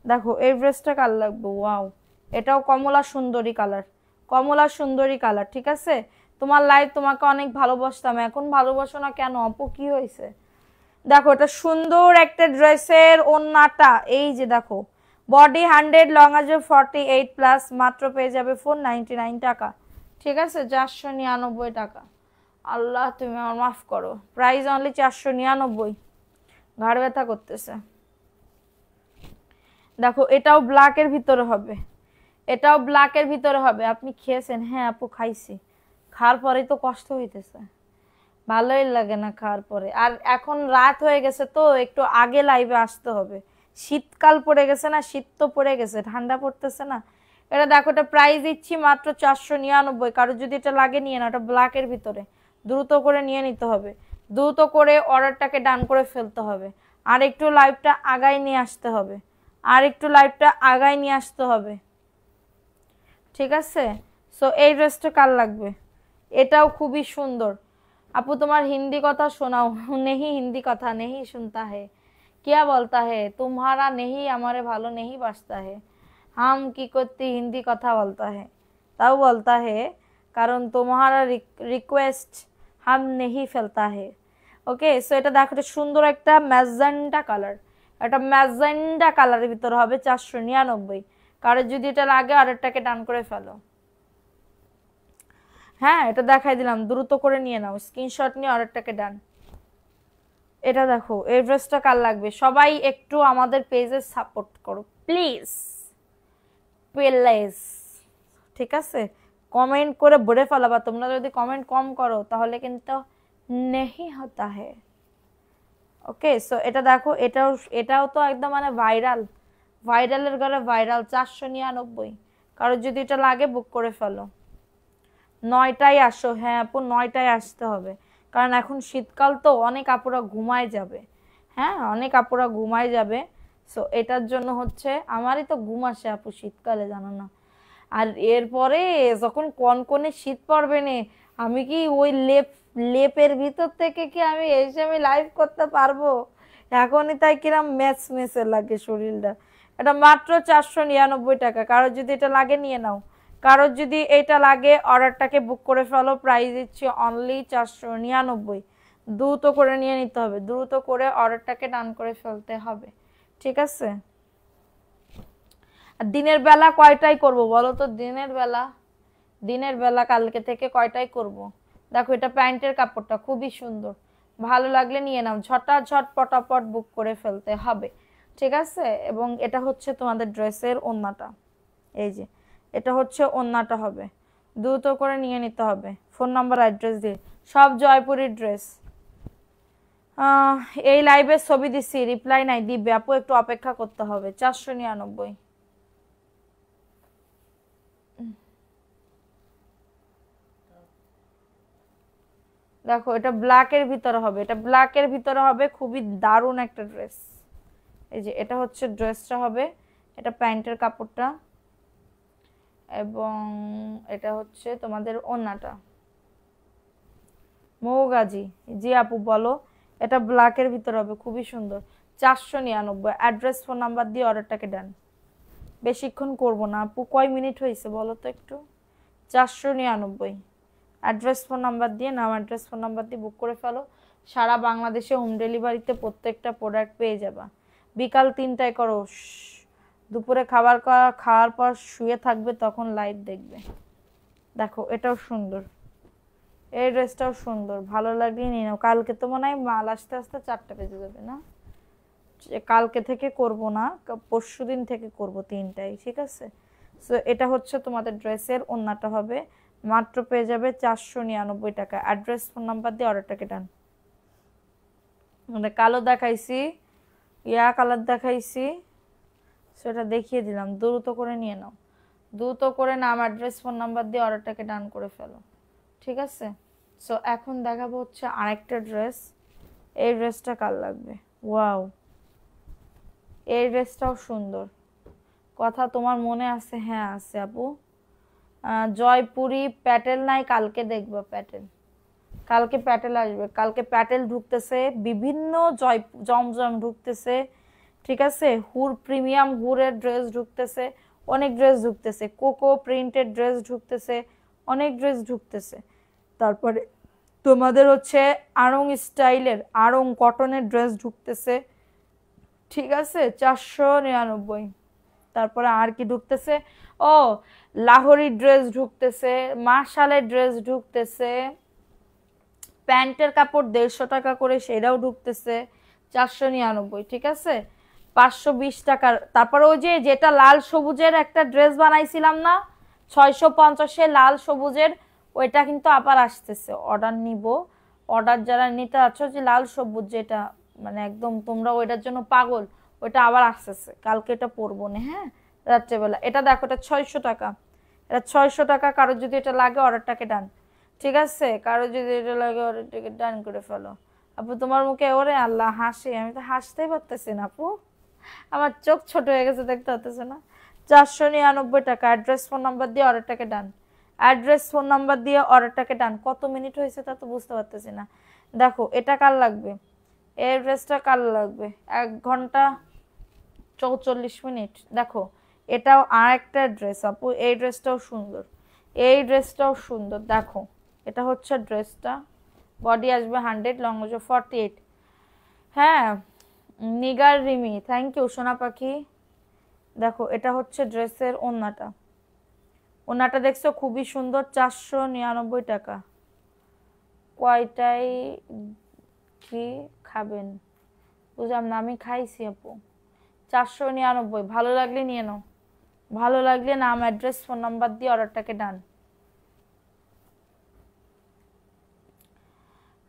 দেখো এই ড্রেসটা কার লাগবে, ওয়াও এটাও কমলা সুন্দরী কালার, কমলা সুন্দরী কালার। ঠিক আছে, তোমার লাইভ তোমাকে অনেক ভালোবাসতাম, এখন ভালোবাসো না কেন আপু, কি হয়েছে? দেখো এটা সুন্দর একটা ড্রেসের ওন্নাটা, এই যে দেখো বডি 100, লং আছে 48+, মাত্র পেয়ে যাবে 499 টাকা। ঠিক আছে, 499 টাকা। আল্লাহ তুমি আমার মাফ করো, প্রাইস অনলি 499, ঘাড় ব্যথা করতেছে। দেখো এটাও ব্ল্যাকের ভিতরে হবে, এটাও ব্ল্যাকের ভিতরে হবে। আপনি খেয়েছেন? হ্যাঁ আপু খাইছি, খাওয়ার পরেই তো কষ্ট হইতেছে, ভালোই লাগে না খাওয়ার পরে। আর এখন রাত হয়ে গেছে তো একটু আগে লাইভে আসতে হবে, শীতকাল পড়ে গেছে না, শীত তো পড়ে গেছে, ঠান্ডা পড়তেছে না। এটা দেখো এটা প্রাইস দিচ্ছি মাত্র 499, কারো যদি এটা লাগে নিয়ে না, এটা ব্ল্যাকের ভিতরে, দ্রুত করে নিয়ে নিতে হবে, দ্রুত করে অর্ডারটাকে ডান করে ফেলতে হবে, আর একটু লাইভটা আগায় নিয়ে আসতে হবে, আর একটু লাইভটা আগায় নিয়ে আসতে হবে। ঠিক আছে, সো এই ড্রেসটা কার লাগবে, এটাও খুবই সুন্দর। আপু তোমার हिंदी কথা শোনাও। नहीं हिंदी কথা नहीं सुनता है, क्या बोलता है तुम्हारा नहीं हमारे ভালো नहीं বাসता है, हम কি করতে হিন্দি কথা বলता है, তাও বলता है কারণ তোমারা রিকোয়েস্ট हम नहीं ফেলता है। ওকে, সো এটা দেখো এটা সুন্দর একটা ম্যাজেন্টা কালার, এটা ম্যাজেন্টা কালারের ভিতর হবে 499, কারো যদি এটা লাগে অর্ডারটাকে ডান করে ফেলো। হ্যাঁ এটা দেখাই দিলাম, দ্রুত করে নিয়ে নাও, স্ক্রিনশট নিয়ে অর্ডারটাকে ডান। এটা দেখো এই ড্রেসটা কার লাগবে, সবাই একটু আমাদের পেজে সাপোর্ট করো প্লিজ প্লিজ। ঠিক আছে, কমেন্ট করে বলে ফেলাবা, তোমরা যদি কমেন্ট কম করো তাহলে কিন্তু নেহি হতা হে। ওকে, সো এটা দেখো এটাও, এটাও তো একদম মানে ভাইরাল, ভাইরালের ঘরে ভাইরাল, 499, কারো যদি এটা লাগে বুক করে ফেলো। 9টায় আসো, হ্যাঁ আপু 9টায় আসতে হবে, কারণ এখন শীতকাল তো অনেক আপুরা ঘুমায় যাবে, হ্যাঁ অনেক আপুরা ঘুমায় যাবে, সো এটার জন্য হচ্ছে আমারই তো ঘুম আসে আপু শীতকালে, জানো না। আর এরপরে যখন কনকনে শীত পড়বে নে, আমি কি ওই লেপের ভিতর থেকে কি আমি এসে আমি লাইভ করতে পারবো? এখনই তাই কিরম ম্যাচ ম্যাচে লাগে শরীরটা। এটা মাত্র 499 টাকা, কারো যদি এটা লাগে নিয়ে নাও, কারো যদি এটা লাগে অর্ডারটাকে বুক করে ফেলো, প্রাইস দিচ্ছি অনলি 499, দ্রুত করে নিয়ে নিতে হবে, দ্রুত করে অর্ডারটাকে ডান করে ফেলতে হবে। ঠিক আছে, আর দিনের বেলা কয়টায় করব বলো তো, দিনের বেলা, দিনের বেলা কালকে থেকে কয়টায় করব? দেখো এটা প্যান্টের কাপড়টা খুবই সুন্দর, ভালো লাগলে নিয়ে নাও, ঝটাঝট পটাপট বুক করে ফেলতে হবে। ঠিক আছে, এবং এটা হচ্ছে তোমাদের ড্রেসের ওড়নাটা, এই যে এটা হচ্ছে ওড়নাটা হবে, দ্রুত করে নিয়ে নিতে হবে, ফোন নাম্বার অ্যাড্রেস দিয়ে, সব জয়পুরি ড্রেস। এই লাইভের ছবি দিচ্ছি, রিপ্লাই নাই, দিবে আপু একটু অপেক্ষা করতে হবে। 499। দেখো এটা ব্ল্যাকের ভিতরে হবে, এটা ব্ল্যাকের ভিতরে হবে, খুবই দারুণ একটা ড্রেস। এই যে এটা হচ্ছে ড্রেসটা হবে, এটা প্যান্টের কাপড়টা, এবং এটা হচ্ছে তোমাদের ওড়নাটা মৌগাজি। জি আপু বলো, এটা ব্ল্যাকের ভিতরে হবে, খুবই সুন্দর, 499। অ্যাড্রেস ফোন নাম্বার দিয়ে অর্ডারটাকে ডান। বেশিক্ষণ করব না আপু, কয় মিনিট হয়েছে বলো তো একটু। 499। অ্যাড্রেস ফোন নাম্বার দিয়ে, নাম অ্যাড্রেস ফোন নাম্বার দিয়ে বুক করে ফেলো। সারা বাংলাদেশে হোম ডেলিভারিতে প্রত্যেকটা প্রোডাক্ট পেয়ে যাবা। বিকাল 3টায় করো, দুপুরে খাওয়ার পর শুয়ে থাকবে, তখন লাইভ দেখবে। দেখো এটাও সুন্দর, এই ড্রেসটাও সুন্দর, ভালো লাগলে নিয়ে নাও। কালকে তো মনে হয় মাল আসতে আসতে 4টা বেজে যাবে না, কালকে থেকে করব না, পরশু দিন থেকে করব 3টায়, ঠিক আছে। সো এটা হচ্ছে তোমাদের ড্রেসের ওন্নাটা হবে, মাত্র পেয়ে যাবে 499 টাকা। অ্যাড্রেস ফোন নাম্বার দিয়ে অর্ডারটাকে ডান। মানে কালো দেখাইছি, কালার দেখাইছি, সেটা দেখিয়ে দিলাম, দ্রুত করে নিয়ে নাও, দ্রুত করে নাম অ্যাড্রেস ফোন নাম্বার দিয়ে অর্ডারটাকে ডান করে ফেলো, ঠিক আছে। সো এখন দেখাবো হচ্ছে আরেকটা ড্রেস। এই ড্রেসটা কার লাগবে? ওয়াও, এই ড্রেসটাও সুন্দর। কথা তোমার মনে আছে? হ্যাঁ আছে আপু। জয়পুরি প্যাটেল নাই, কালকে দেখবো প্যাটেল, কালকে প্যাটেল আসবে, কালকে প্যাটেল ঢুকতেছে, বিভিন্ন জমজম ঢুকতেছে, ঠিক আছে। হুর প্রিমিয়াম হুরের ড্রেস ঢুকতেছে, অনেক ড্রেস ঢুকতেছে, কোকো প্রিন্টেড ড্রেস ঢুকতেছে, অনেক ড্রেস ঢুকতেছে। তারপরে তোমাদের হচ্ছে আড়ং স্টাইলের, আড়ং কটনের ড্রেস ঢুকতেছে, ঠিক আছে, 499। তারপরে আর কি ঢুকতেছে? ও লাহোরি ড্রেস ঢুকতেছে, মাশালের ড্রেস ঢুকতেছে, প্যান্টের কাপড় 150 টাকা করে, সেটাও ঢুকতেছে 499, ঠিক আছে। 520 টাকার। তারপরে ওই যে যেটা লাল সবুজের একটা ড্রেস বানাইছিলাম না 650-এ, লাল সবুজের, ওইটা কিন্তু আবার আসতেছে, অর্ডার নিব। অর্ডার যারা নিতে আছো, যে লাল সবুজ যেটা, মানে একদম তোমরা ওইটার জন্য পাগল, ওইটা আবার আসতেছে, কালকে এটা পরবো না, হ্যাঁ, রাত্রেবেলা। এটা দেখো, এটা 600 টাকা, এটা 600 টাকা। কারো যদি এটা লাগে অর্ডারটাকে ডান, ঠিক আছে। কারো যদি এটা লাগে অর্ডারটাকে ডান করে ফেলো। আপু তোমার মুখে ওরে আল্লাহ হাসি, আমি তো হাসতেই পারতেছি না আপু, আমার চোখ ছোট হয়ে গেছে, দেখতে হতেছে না। 499 টাকা। অ্যাড্রেস ফোন নাম্বার দিয়ে অর্ডারটাকে ডান, অ্যাড্রেস ফোন নাম্বার দিয়ে অর্ডারটাকে ডান। কত মিনিট হয়েছে তা তো বুঝতে পারতেছি না। দেখো এটা কার লাগবে, এই ড্রেসটা কার লাগবে? 1 ঘন্টা 44 মিনিট। দেখো এটাও আর একটা ড্রেস আপু, এই ড্রেসটাও সুন্দর, এই ড্রেসটাও সুন্দর। দেখো এটা হচ্ছে ড্রেসটা, বডি আসবে 100, লং আসবে 48। হ্যাঁ, নিগার রিমি, থ্যাংক ইউ সোনা পাখি। দেখো এটা হচ্ছে ড্রেসের ওন্নাটা, ওন্নাটা দেখছো খুবই সুন্দর, 499 টাকা। কয়টাই কি খাবেন বুঝলাম না, আমি খাইছি আপু। 499, ভালো লাগলে নিয়ে নাও, ভালো লাগলে নাম অ্যাড্রেস ফোন নাম্বার দিয়ে অর্ডারটাকে ডান।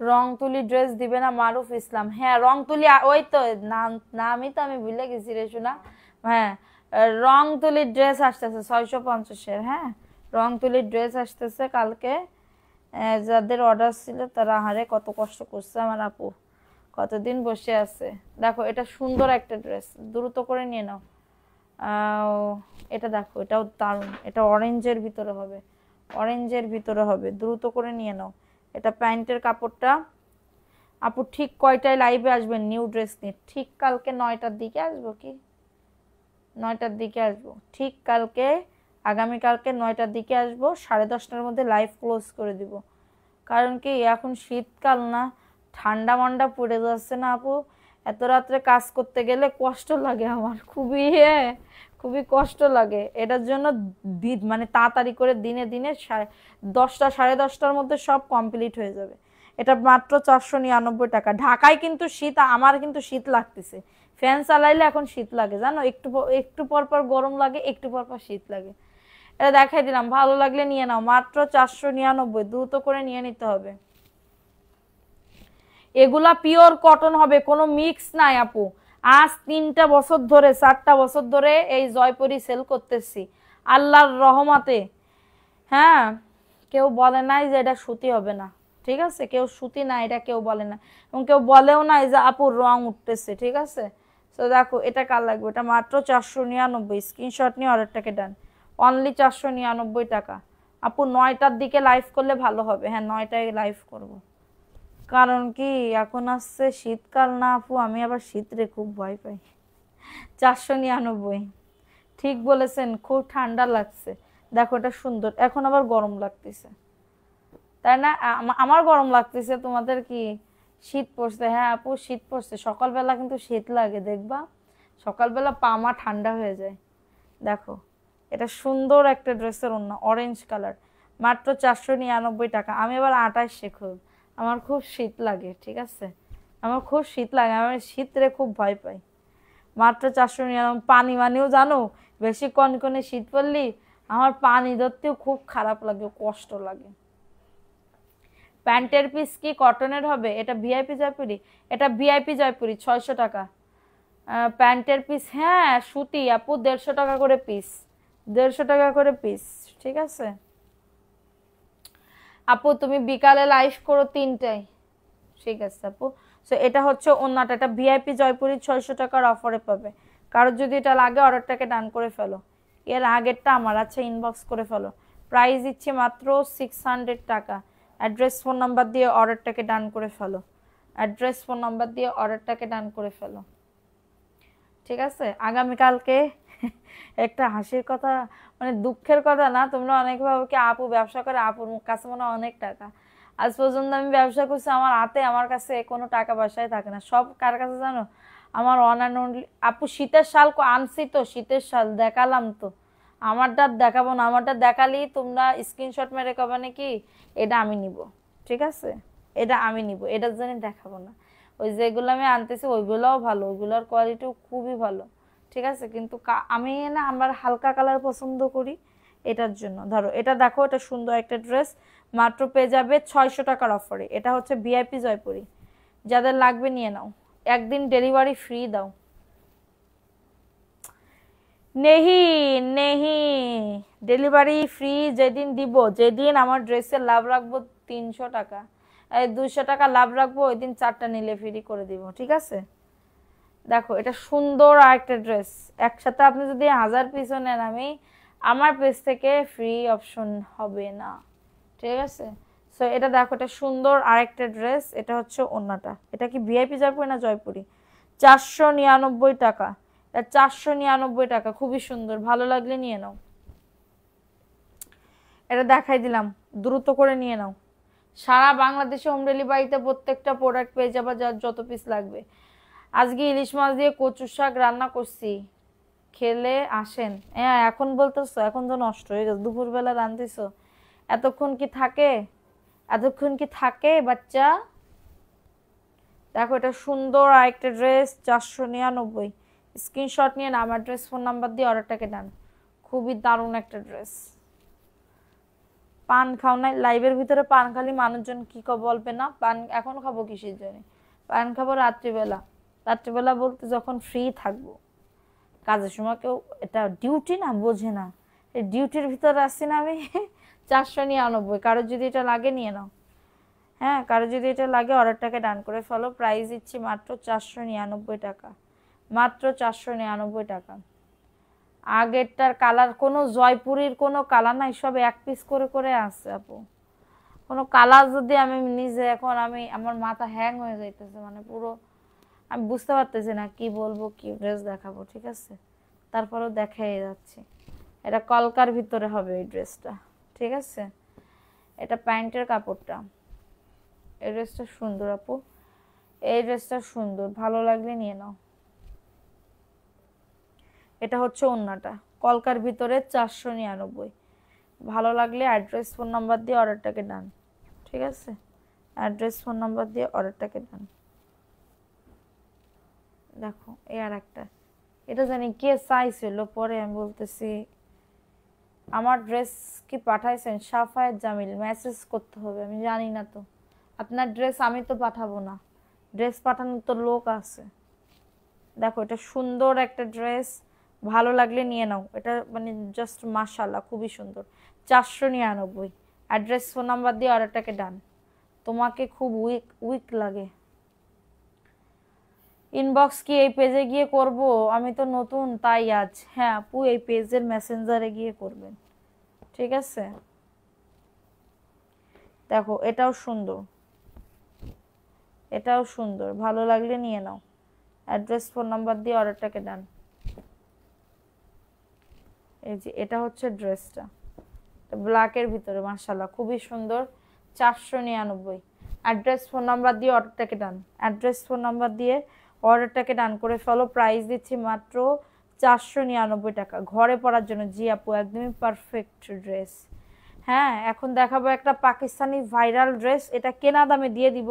রং তুলি ড্রেস দিবে না মারুফ ইসলাম? হ্যাঁ রং তুলি, ওই তো নামই তো আমি ভুলে গেছি রে শোনা। হ্যাঁ, রং তুলির ড্রেস আসতেছে 650-এর, হ্যাঁ, রং তুলির ড্রেস আসতেছে কালকে। যাদের অর্ডার ছিল তারা হারে কত কষ্ট করছে আমার আপু, কতদিন বসে আছে। দেখো এটা সুন্দর একটা ড্রেস, দ্রুত করে নিয়ে নাও। এটা দেখো, এটাও দারুণ, এটা অরেঞ্জের ভিতরে হবে, অরেঞ্জের ভিতরে হবে, দ্রুত করে নিয়ে নাও। এটা প্যান্টের কাপড়টা। আপু ঠিক কয়টায় লাইভে আসবেন নিউ ড্রেস নিয়ে? ঠিক কালকে 9টার দিকে আসবো, কি 9টার দিকে আসবো, ঠিক কালকে, আগামীকালকে 9টার দিকে আসবো। 10:30টার মধ্যে লাইভ ক্লোজ করে দিব। কারণ কি এখন শীতকাল না, ঠান্ডা মান্ডা পড়ে যাচ্ছে না আপু, এত রাত্রে কাজ করতে গেলে কষ্ট লাগে আমার, খুবই খুবই কষ্ট লাগে। এটার জন্য মানে তাড়াতাড়ি করে দিনে দিনে 10টা 10:30টার মধ্যে সব কমপ্লিট হয়ে যাবে। এটা মাত্র 499 টাকা। ঢাকায় কিন্তু শীত, আমার কিন্তু শীত লাগতেছে, ফ্যান চালাইলে এখন শীত লাগে জানো, একটু একটু পর পর গরম লাগে, একটু পর পর শীত লাগে। এটা দেখাই দিলাম, ভালো লাগলে নিয়ে নাও, মাত্র 499, দ্রুত করে নিয়ে নিতে হবে। এগুলা পিওর কটন হবে, কোনো মিক্স নাই আপু। আজ 3টা বছর ধরে 4টা বছর ধরে এই জয়পুরি সেল করতেছি আল্লাহর রহমতে। হ্যাঁ, কেউ বলে নাই যে এটা সুতি হবে না, ঠিক আছে, কেউ সুতি না এটা কেউ বলে না, এবং কেউ বলেও নাই যে আপুর রং উঠতেছে, ঠিক আছে। তো দেখো এটা কার লাগবে, এটা মাত্র 499, স্ক্রিনশট নিয়ে অর্ডারটাকে ডান, অনলি 499 টাকা। আপু 9টার দিকে লাইভ করলে ভালো হবে, হ্যাঁ 9টায় লাইভ করব, কারণ কি এখন আসছে শীতকাল না আপু, আমি আবার শীতরে খুব ভয় পাই। 499। ঠিক বলেছেন, খুব ঠান্ডা লাগছে। দেখো এটা সুন্দর, এখন আবার গরম লাগতেছে, তাই না? আমার গরম লাগতেছে, তোমাদের কি শীত পড়ছে? হ্যাঁ আপু শীত পড়ছে, সকালবেলা কিন্তু শীত লাগে, দেখবা সকালবেলা পা মা ঠান্ডা হয়ে যায়। দেখো এটা সুন্দর একটা ড্রেসের ওড়না, অরেঞ্জ কালার, মাত্র 499 টাকা। আমি আবার 28 শেখব, আমার খুব শীত লাগে, ঠিক আছে, আমার খুব শীত লাগে, আমি শীতরে খুব ভয় পাই। মাত্র 499। পানি মানেও জানো, বেশি কনকনে শীত পড়লি আমার পানি ধরতেও খুব খারাপ লাগে, কষ্ট লাগে। প্যান্টের পিস কি কটনের হবে? এটা ভিআইপি জয়পুরি, এটা ভিআইপি জয়পুরি 600 টাকা। প্যান্টের পিস হ্যাঁ সুতি আপু, 150 টাকা করে পিস, 150 টাকা করে পিস, ঠিক আছে আপু। তুমি বিকালে লাইভ করো 3টায়, ঠিক আছে আপু। সো এটা হচ্ছে ওন্নাটা, এটা ভিআইপি জয়পুরি 600 টাকার অফারে পাবে। কারোর যদি এটা লাগে অর্ডারটাকে ডান করে ফেলো, এর আগেরটা আমার, আচ্ছা ইনবক্স করে ফেলো। প্রাইস দিচ্ছি মাত্র 600 টাকা। অ্যাড্রেস ফোন নাম্বার দিয়ে অর্ডারটাকে ডান করে ফেলো, অ্যাড্রেস ফোন নাম্বার দিয়ে অর্ডারটাকে ডান করে ফেলো, ঠিক আছে। আগামীকালকে একটা হাসির কথা, মানে দুঃখের কথা না, তোমরা অনেক ভাবে কি আপু ব্যবসা করে, আপুর কাছে মনে হয় অনেক টাকা। আজ পর্যন্ত আমি ব্যবসা করছি, আমার হাতে আমার কাছে কোনো টাকা পয়সাই থাকে না, সব কার কাছে জানো? আমার অন অ্যান্ড অনলি আপু। শীতের শাল আনছি তো, শীতের শাল দেখালাম তো, আমারটা দেখাবো না? আমারটা দেখালেই তোমরা স্ক্রিনশট মেরে কবে নাকি এটা আমি নিব, ঠিক আছে, এটা আমি নিব, এটার জন্য দেখাবো না। ওই যেগুলো আমি আনতেছি ওইগুলোও ভালো, ওইগুলোর কোয়ালিটিও খুবই ভালো, ঠিক আছে, কিন্তু আমি না আমার হালকা কালার পছন্দ করি, এটার জন্য। ধরো এটা দেখো, এটা সুন্দর একটা ড্রেস, মাত্র পেয়ে যাবে 600 টাকার অফারে। এটা হচ্ছে ভিআইপি জয়পুরি, যাদের লাগবে নিয়ে নাও, একদিন ডেলিভারি ফ্রি দাও। নেহি নেহি, ডেলিভারি ফ্রি যেদিন দিব, যেদিন আমার ড্রেসের লাভ রাখবো 300 টাকা, 200 টাকা লাভ রাখবো, ওই দিন 4টা নিলে ফ্রি করে দিব, ঠিক আছে। দেখো এটা সুন্দর আর একটা ড্রেস, একসাথে আপনি যদি 1000 পিসও নেন, আমি আমার পেজ থেকে ফ্রি অপশন হবে না, ঠিক আছে। সো এটা দেখো, এটা সুন্দর আরেকটা ড্রেস, এটা হচ্ছে ওন্নাটা। এটা কি ভিআইপি জয়পুরি না জয়পুরি? 499 টাকা, এটা 499 টাকা, খুবই সুন্দর, ভালো লাগলে নিয়ে নাও। এটা দেখাই দিলাম, দ্রুত করে নিয়ে নাও। সারা বাংলাদেশে হোম ডেলিভারিতে প্রত্যেকটা প্রোডাক্ট পেয়ে যাবা, যার যত পিস লাগবে। আজকে ইলিশ মাছ দিয়ে কচু শাক রান্না করছি, খেলে আসেন। হ্যাঁ এখন বলতেছো, এখন তো নষ্ট হয়ে গেছে, দুপুরবেলা রাঁধতেছো, এতক্ষণ কি থাকে, এতক্ষণ কি থাকে বাচ্চা? দেখো এটা সুন্দর আরেকটা ড্রেস, 499। স্ক্রিনশট নিয়ে নাম, অ্যাড্রেস, ফোন নাম্বার দিয়ে অর্ডারটাকে ডান। খুবই দারুণ একটা ড্রেস। পান খাও নাই লাইভের ভিতরে? পান খালি মানুষজন কি বলবে না? পান এখন খাবো কিসের জন্য? পান খাবো রাত্রিবেলা, রাত্রিবেলা বলতে যখন ফ্রি থাকবো, কাজের সময় কেউ, এটা ডিউটি না, বোঝে না, এই ডিউটির ভিতরে আসছি না আমি। 499, কারোর যদি এটা লাগে নিয়ে নাও। হ্যাঁ কারো যদি এটা লাগে অর্ডারটাকে ডান করে ফেলো। প্রাইস দিচ্ছি মাত্র 499 টাকা, মাত্র 499 টাকা। আগেরটার কালার কোনো জয়পুরির কোনো কালার নাই, সব এক পিস করে করে আছে আপু। কোনো কালার যদি আমি নিজে, এখন আমি আমার মাথা হ্যাং হয়ে যাইতেছে, মানে পুরো আমি বুঝতে পারতেছি না কি বলবো, কি ড্রেস দেখাবো, ঠিক আছে, তারপরেও দেখাই যাচ্ছি। এটা কলকার ভিতরে হবে এই ড্রেসটা, ঠিক আছে। এটা প্যান্টের কাপড়টা, এই ড্রেসটা সুন্দর আপু, এই ড্রেসটা সুন্দর, ভালো লাগলে নিয়ে নাও। এটা হচ্ছে ওন্নাটা, কলকার ভিতরে 499। ভালো লাগলে অ্যাড্রেস, ফোন নাম্বার দিয়ে অর্ডারটাকে ডান, ঠিক আছে, অ্যাড্রেস, ফোন নাম্বার দিয়ে অর্ডারটাকে ডান। দেখো এই আর একটা, এটা জানি কে চাইছিল, পরে আমি বলতেছি। আমার ড্রেস কি পাঠাইছেন? সাফায়েত জামিল, মেসেজ করতে হবে, আমি জানি না তো আপনার ড্রেস, আমি তো পাঠাবো না, ড্রেস পাঠানোর তো লোক আছে। দেখো এটা সুন্দর একটা ড্রেস, ভালো লাগলে নিয়ে নাও, এটা মানে জাস্ট মাশাআল্লাহ খুবই সুন্দর। 499। অ্যাড্রেস, ফোন নাম্বার দিয়ে অর্ডারটাকে ডান। তোমাকে খুব উইক উইক লাগে। ইনবক্স কি এই পেজে গিয়ে করব? আমি তো নতুন তাই আজ। হ্যাঁ আপু এই পেজের মেসেঞ্জারে গিয়ে করবেন, ঠিক আছে। দেখো এটাও সুন্দর, এটাও সুন্দর, ভালো লাগলে নিয়ে নাও। অ্যাড্রেস ফোন নাম্বার দিয়ে অর্ডারটাকে ডান। এই যে এটা হচ্ছে ড্রেসটা, ব্ল্যাকের ভিতরে মাশাআল্লাহ খুবই সুন্দর, 499। অ্যাড্রেস ফোন নাম্বার দিয়ে অর্ডারটাকে ডান। অ্যাড্রেস ফোন নাম্বার দিয়ে অর্ডারটাকে ডান করে ফেলো। প্রাইস দিচ্ছি মাত্র 499 টাকা, ঘরে পরার জন্য। জি আপু, একদমই পারফেক্ট ড্রেস। হ্যাঁ, এখন দেখাবো একটা পাকিস্তানি ভাইরাল ড্রেস, এটা কেনা দামে দিয়ে দিব,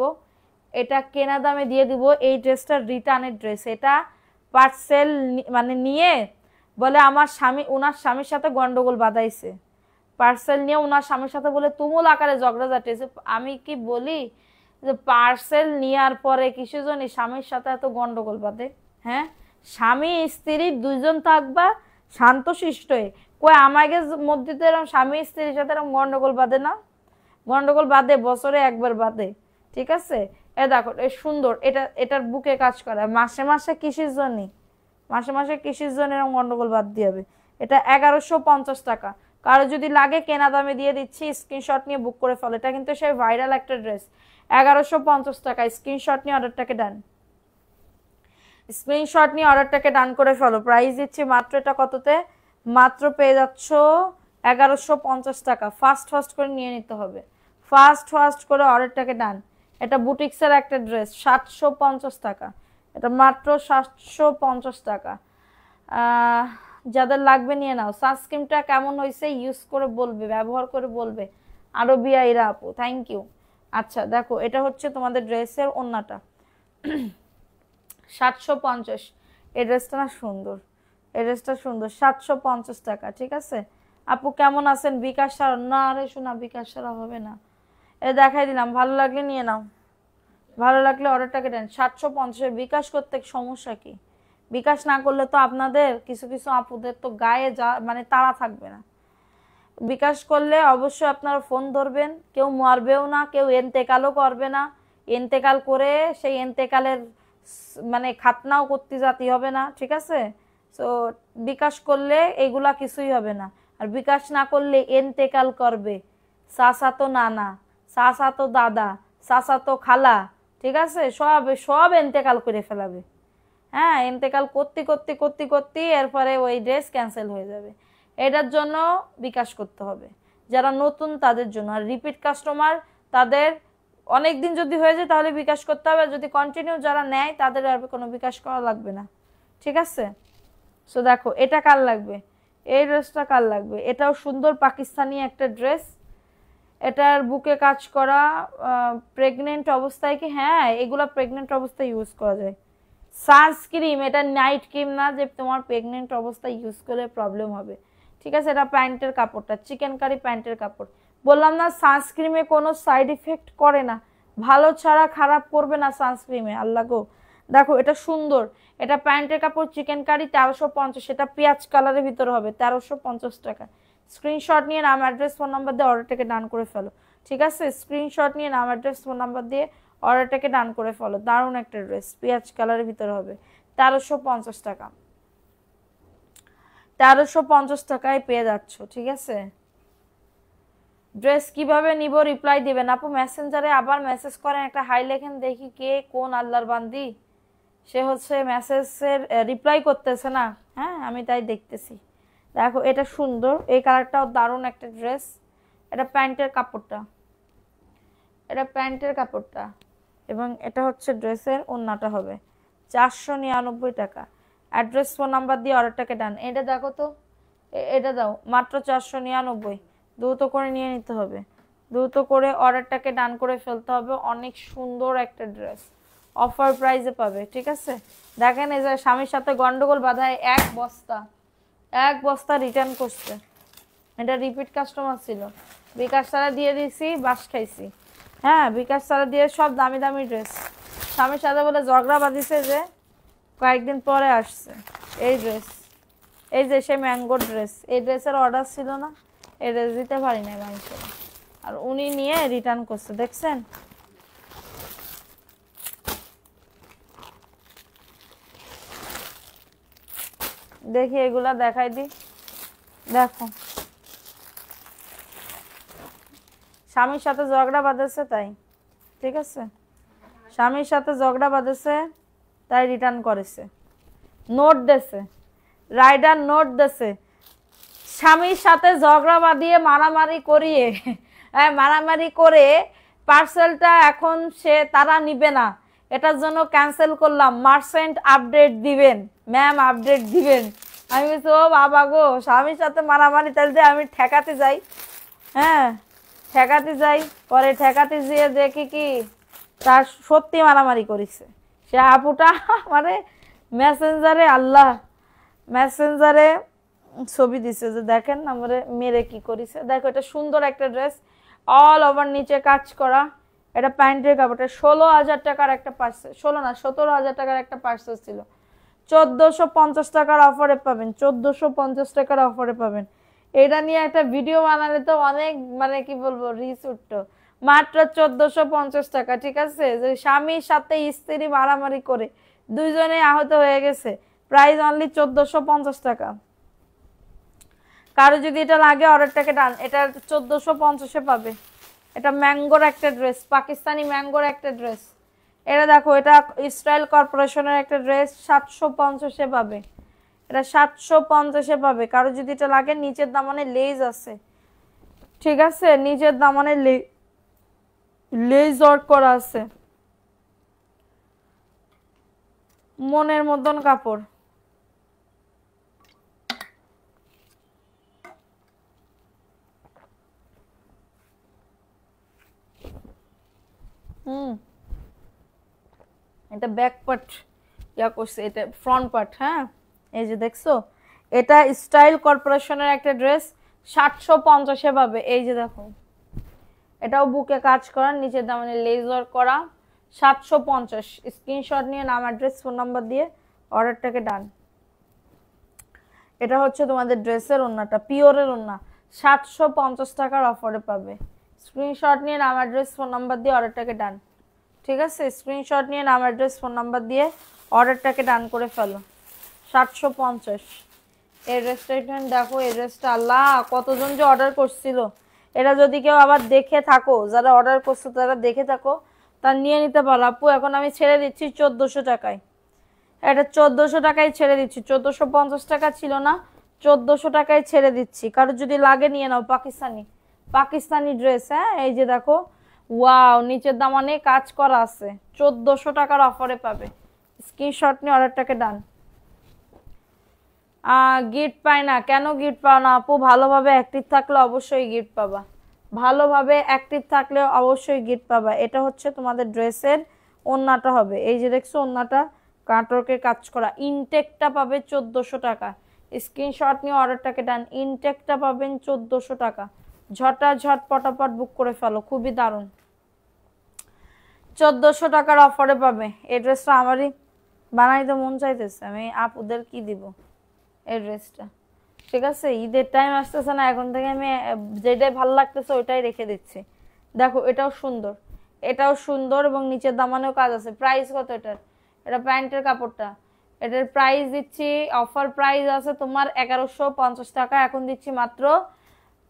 এটা কেনা দামে দিয়ে দিব। এই ড্রেসটা রিটার্নের ড্রেস, এটা পার্সেল মানে নিয়ে বলে আমার স্বামী, ওনার স্বামীর সাথে গন্ডগোল বাঁধাইছে, পার্সেল নিয়ে ওনার স্বামীর সাথে বলে তুমুল আকারে ঝগড়া ঝাঁটিয়েছে। আমি কি বলি যে পার্সেল নেওয়ার পরে কিছু জনই স্বামীর সাথে এত গন্ডগোল বাঁধে? হ্যাঁ, স্বামী স্ত্রী দুইজন থাকবা শান্তশিষ্ট হয়ে, কই আমাকে মধ্যে তো এরকম স্বামী স্ত্রীর সাথে এরকম গন্ডগোল বাঁধে না? গন্ডগোল বাঁধে, বছরে একবার বাঁধে। ঠিক আছে, এ দেখো এ সুন্দর, এটার বুকে কাজ করা, মাসে মাসে কিসের জন্য, মাসে মাসে কিসের জন্য এরকম গন্ডগোল বাদ দিয়ে হবে। এটা 1150 টাকা। কারো যদি লাগে কেনা দামে দিয়ে দিচ্ছি, স্ক্রিনশট নিয়ে বুক করে ফেলো। এটা কিন্তু সেই ভাইরাল একটা ড্রেস, 1150 টাকা। স্ক্রিনশট নিয়ে অর্ডারটাকে ডান, স্ক্রিনশট নিয়ে অর্ডারটাকে ডান করে ফেলো। প্রাইস দিচ্ছি মাত্র, এটা কততে? মাত্র পেয়ে যাচ্ছ 1150 টাকা। ফাস্ট ফাস্ট করে নিয়ে নিতে হবে, ফাস্ট ফাস্ট করে অর্ডারটাকে ডান। এটা বুটিক্সের একটা ড্রেস, 750 টাকা। এটা মাত্র 750 টাকা। যাদের লাগবে নিয়ে নাও। সানস্ক্রিনটা কেমন হয়েছে ইউজ করে বলবে, ব্যবহার করে বলবে। আরবিয়া ইরা আপু, থ্যাংক ইউ। আচ্ছা দেখো, এটা হচ্ছে তোমাদের ড্রেসের ওন্নাটা, 750। এই ড্রেসটা না সুন্দর, এই ড্রেসটা সুন্দর, 750 টাকা। ঠিক আছে আপু, কেমন আছেন? বিকাশ সারা না, আরে শোনা বিকাশ সারা হবে না, এটা দেখাই দিলাম। ভালো লাগলে নিয়ে নাও, ভালো লাগলে অর্ডারটাকে দেন। 750 বিকাশ করতে সমস্যা কি? বিকাশ না করলে তো আপনাদের কিছু কিছু আপুদের তো গায়ে যা মানে তাড়া থাকবে না। বিকাশ করলে অবশ্যই আপনারা ফোন ধরবেন, কেউ মারবেও না, কেউ এন্তেকালও করবে না। এন্তেকাল করে সেই এন্তেকালের মানে খাতনাও করতে জাতি হবে না। ঠিক আছে, তো বিকাশ করলে এগুলা কিছুই হবে না। আর বিকাশ না করলে এন্তেকাল করবে চাচাতো নানা, চাচাতো দাদা, চাচাতো খালা, ঠিক আছে, সব সব এন্তেকাল করে ফেলাবে। হ্যাঁ, ইন্তেকাল করতে করতে করতে করতে এরপরে ওই ড্রেস ক্যান্সেল হয়ে যাবে। এটার জন্য বিকাশ করতে হবে যারা নতুন তাদের জন্য। আর রিপিট কাস্টমার তাদের অনেক দিন যদি হয়ে যায় তাহলে বিকাশ করতে হবে, যদি কন্টিনিউ যারা নেয় তাদের আর কোনো বিকাশ করা লাগবে না। ঠিক আছে, সো দেখো এটা কার লাগবে, এই ড্রেসটা কার লাগবে? এটাও সুন্দর পাকিস্তানি একটা ড্রেস, এটার বুকে কাজ করা। প্রেগনেন্ট অবস্থায় কি? হ্যাঁ, এগুলা প্রেগনেন্ট অবস্থায় ইউজ করা যায়। সানস্ক্রিন, এটা নাইট ক্রিম না যে তোমার প্রেগনেন্ট অবস্থায় ইউজ করলে প্রবলেম হবে। ঠিক আছে, এটা প্যান্টের কাপড়টা চিকেন কারি প্যান্টের কাপড়। বললাম না সানস্ক্রিমে কোনো সাইড ইফেক্ট করে না, ভালো ছাড়া খারাপ করবে না সানস্ক্রিমে। আল্লাহ গো, দেখো এটা সুন্দর, এটা প্যান্টের কাপড় চিকেন কারি 1350, এটা পেঁয়াজ কালারের ভিতরে হবে, 1350 টাকা। স্ক্রিনশট নিয়ে নাম অ্যাড্রেস ফোন নাম্বার দিয়ে অর্ডারটাকে ডান করে ফেলো। ঠিক আছে, স্ক্রিনশট নিয়ে নাম অ্যাড্রেস ফোন নাম্বার দিয়ে অর্ডারটাকে ডান করে ফেলো। দারুণ একটা ড্রেস, পেঁয়াজ কালারের ভিতরে হবে, 1350 টাকা। 1350 টাকায় পেয়ে যাচ্ছ। ঠিক আছে, ড্রেস কিভাবে নিব রিপ্লাই দিবেন আপু। মেসেঞ্জারে আবার মেসেজ করেন, একটা হাই লেখেন, দেখি কে কোন আল্লাহর বান্দি, সে হচ্ছে মেসেজের রিপ্লাই করতেছে না। হ্যাঁ, আমি তাই দেখতেছি। দেখো এটা সুন্দর, এই কালারটাও দারুণ একটা ড্রেস। এটা প্যান্টের কাপড়টা, এটা প্যান্টের কাপড়টা, এবং এটা হচ্ছে ড্রেসের ওন্নাটা হবে 499 টাকা। অ্যাড্রেস ফোন নাম্বার দিয়ে অর্ডারটাকে ডান। এটা দেখো তো, এটা দাও, মাত্র 499। দ্রুত করে নিয়ে নিতে হবে, দ্রুত করে অর্ডারটাকে ডান করে ফেলতে হবে। অনেক সুন্দর একটা ড্রেস, অফার প্রাইসে পাবে। ঠিক আছে, দেখেন এই যে স্বামীর সাথে গন্ডগোল বাধায় এক বস্তা রিটার্ন করছে। এটা রিপিট কাস্টমার ছিল, বিকাশ ছাড়া দিয়ে দিয়েছি, বাস খাইছি। হ্যাঁ, বিকাশ ছাড়া দিয়ে সব দামি দামি ড্রেস, স্বামীর সাথে বলে ঝগড়া বাঁধিছে যে কয়েকদিন পরে আসছে। এই ড্রেস, এই যে সে ম্যাঙ্গো ড্রেস, এই ড্রেসের অর্ডার ছিল না, এই ড্রেস দিতে পারি নাই মানুষের, আর উনি নিয়ে রিটার্ন করছে। দেখছেন, দেখি এগুলা দেখাই দি। দেখো স্বামীর সাথে ঝগড়া বাঁধেছে তাই। ঠিক আছে, স্বামীর সাথে ঝগড়া বাঁধেছে তাই রিটার্ন করেছে, নোট দেছে, রাইডার নোট দেছে। স্বামীর সাথে ঝগড়া বাঁধিয়ে মারামারি করিয়ে মারামারি করে পার্সেলটা এখন তারা নিবে না, এটার জন্য ক্যান্সেল করলাম, মার্চেন্ট আপডেট দিবেন ম্যাম, আপডেট দিবেন। আমি বলছি ও বাবা গো, স্বামীর সাথে মারামারি, তাহলে আমি ঠেকাতে যাই। হ্যাঁ, ঠেকাতে যাই, পরে ঠেকাতে যেয়ে দেখি কি তার সত্যি মারামারি করেছে সে আপুটা। মানে মেসেঞ্জারে, আল্লাহ, মেসেঞ্জারে ছবি দিছে যে দেখেন আমারে মেরে কি করেছে। দেখো এটা সুন্দর একটা ড্রেস, অল ওভার নিচে কাজ করা, এটা প্যান্টের কাপড়টা। 16,000 টাকার একটা পার্সেল, 16 না 17,000 টাকার একটা পার্সেল ছিল, 1450 টাকার অফারে পাবেন, 1450 টাকার অফারে পাবেন। এটা নিয়ে একটা ভিডিও বানালে তো অনেক, মানে কি বলবো, রিচ উঠতো। মাত্র 1450 টাকা, ঠিক আছে? যে স্বামীর সাথে স্ত্রী মারামারি করে দুইজনে আহত হয়ে গেছে, প্রাইস অনলি 1450 টাকা। কারো যদি এটা লাগে অর্ডারটাকে ডান, এটা 1450-এ পাবে। এটা ম্যাঙ্গোর একটা ড্রেস, পাকিস্তানি ম্যাঙ্গোর একটা ড্রেস। এটা দেখো, এটা স্টাইল কর্পোরেশনের একটা ড্রেস, 750-এ পাবে। এটা 750-এ পাবে। কারো যদি এটা লাগে, নিচের দামানে লেজ আছে, ঠিক আছে? নিচের দামানে লেজ ওয়ার্ক করা আছে, মনের মতন কাপড়। এটা ব্যাক পার্ট ইয়া করছে, এটা ফ্রন্ট পার্ট। হ্যাঁ, এই যে দেখছো, এটা স্টাইল কর্পোরেশনের একটা ড্রেস, 750-এ পাবে। এই যে দেখো, এটাও বুকে কাজ করা, নিচের দামানে লেজ ওয়ার্ক করা, 750। স্ক্রিনশট নিয়ে নাম, অ্যাড্রেস, ফোন নাম্বার দিয়ে অর্ডারটাকে ডান। এটা হচ্ছে তোমাদের ড্রেসের ওন্নাটা, পিওরের ওন্না, 750 টাকার অফারে পাবে। স্ক্রিনশট নিয়ে নাম, অ্যাড্রেস, ফোন নাম্বার দিয়ে অর্ডারটাকে ডান, ঠিক আছে? স্ক্রিনশট নিয়ে নাম, অ্যাড্রেস, ফোন নাম্বার দিয়ে অর্ডারটাকে ডান করে ফেলো। 750 এই ড্রেসটা দেখো, এই ড্রেসটা আল্লাহ কতজন যে অর্ডার করছিল। এটা যদি কেউ আবার দেখে থাকো, যারা অর্ডার করছো তারা দেখে থাকো, তা নিয়ে নিতে পারো আপু। এখন আমি ছেড়ে দিচ্ছি 1400 টাকায়, এটা 1400 টাকায় ছেড়ে দিচ্ছি। 1450 টাকা ছিল না, 1400 টাকায় ছেড়ে দিচ্ছি। কারো যদি লাগে নিয়ে নাও, পাকিস্তানি ড্রেস। হ্যাঁ, এই যে দেখো, ওয়াও, নিচের দামানে কাজ করা আছে, 1400 টাকার অফারে পাবে। স্ক্রিনশট নিয়ে অর্ডারটাকে ডান। গিফট পাই না কেন? গিফট পাও না আপু, ভালোভাবে অ্যাক্টিভ থাকলে অবশ্যই গিফট পাবা, ভালোভাবে অ্যাক্টিভ থাকলে অবশ্যই গিফট পাবা। এটা হচ্ছে তোমাদের ড্রেসের ওন্নাটা হবে, এই যে দেখছো ওন্নাটা কাটওয়ার্কের কাজ করা। ইনটেকটা পাবে 1400 টাকা। স্ক্রিনশট নিয়ে অর্ডারটাকে ডান। ইনটেকটা পাবেন 1400 টাকা। ঝটাঝট পটাপট বুক করে ফেলো, খুবই দারুণ। 1400 টাকার অফারে পাবে। এই ড্রেসটা আমারই বানাইতে মন চাইতেছে, আমি আপুদের কি দিব এই ড্রেসটা, ঠিক আছে? ঈদের টাইম আসতেছে না, এখন থেকে আমি যেটাই ভালো লাগতেছে ওইটাই রেখে দিচ্ছি। দেখো, এটাও সুন্দর, এটাও সুন্দর, এবং নিচের দামানেও কাজ আছে। প্রাইস কত এটার? এটা প্যান্টের কাপড়টা, এটার প্রাইস দিচ্ছি, অফার প্রাইস আছে তোমার 1150 টাকা, এখন দিচ্ছি মাত্র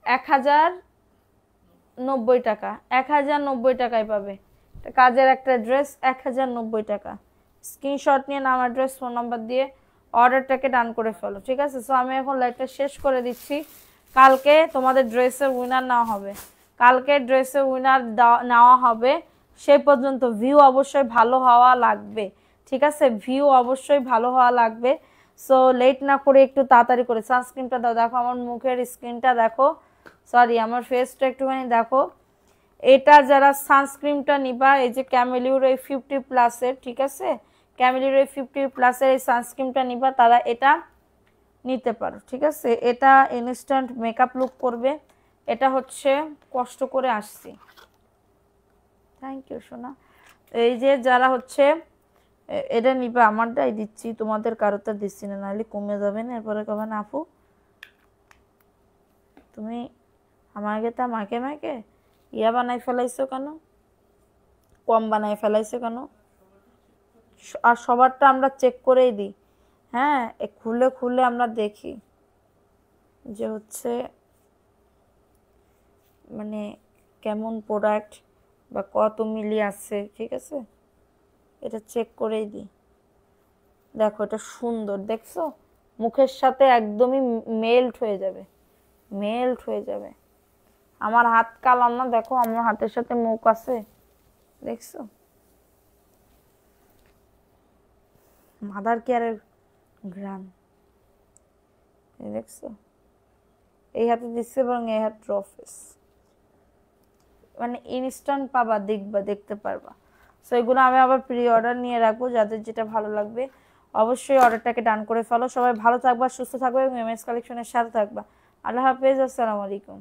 1090 টাকা। 1090 টাকায় পাবে। কাজের একটা ড্রেস, 1090 টাকা। স্ক্রিনশট নিয়ে নাম, অ্যাড্রেস, ফোন নাম্বার দিয়ে অর্ডারটাকে ডান করে ফেলো, ঠিক আছে? সো আমি এখন লাইভটা শেষ করে দিচ্ছি। কালকে তোমাদের ড্রেসের উইনার নেওয়া হবে, কালকে ড্রেসের উইনার নেওয়া হবে। সেই পর্যন্ত ভিউ অবশ্যই ভালো হওয়া লাগবে, ঠিক আছে? ভিউ অবশ্যই ভালো হওয়া লাগবে। সো লেট না করে একটু তাড়াতাড়ি করে সানস্ক্রিনটা দাও। দেখো আমার মুখের স্ক্রিনটা দেখো, সরি আমার ফেসটা একটুখানি দেখো। এটা যারা সানস্ক্রিনটা নিবা, এই যে ক্যামেলিউর এই 50+-এর, ঠিক আছে? ক্যামেলিউর এই 50+-এর এই সানস্ক্রিনটা নিবা, তারা এটা নিতে পারো, ঠিক আছে? এটা ইনস্ট্যান্ট মেকআপ লুক করবে। এটা হচ্ছে কষ্ট করে আসছি, থ্যাংক ইউ সোনা। এই যে যারা হচ্ছে এটা নিবা, আমারটাই দিচ্ছি, তোমাদের কারোটা দিচ্ছি না, নাহলে কমে যাবে না, এরপরে কবে না আপু তুমি আমাকে তা মাকে মাকে ইয়া বানাই ফেলাইছো কেন, কম বানাই ফেলাইছো কেন? আর সবারটা আমরা চেক করেই দিই। হ্যাঁ, খুলে খুলে আমরা দেখি যে হচ্ছে মানে কেমন প্রোডাক্ট বা কত মিলি আছে, ঠিক আছে? এটা চেক করেই দিই। দেখো এটা সুন্দর, দেখছো মুখের সাথে একদমই মেল্ট হয়ে যাবে, মেল্ট হয়ে যাবে। আমার হাত কালার না, দেখো আমার হাতের সাথে মুখ আছে, দেখছো? মাদার কেয়ারের গ্রাম, দেখছো? এই হাতে দিচ্ছে বরং এই হাত রফেস, মানে ইনস্ট্যান্ট পাবা, দেখতে পারবা। সো এগুলো আমি আবার প্রি অর্ডার নিয়ে রাখবো, যাদের যেটা ভালো লাগবে অবশ্যই অর্ডারটাকে ডান করে ফেলো। সবাই ভালো থাকবা, সুস্থ থাকবা এবং এমএস কালেকশনের সাথে থাকবা। আল্লাহ হাফেজ, আসসালামু আলাইকুম।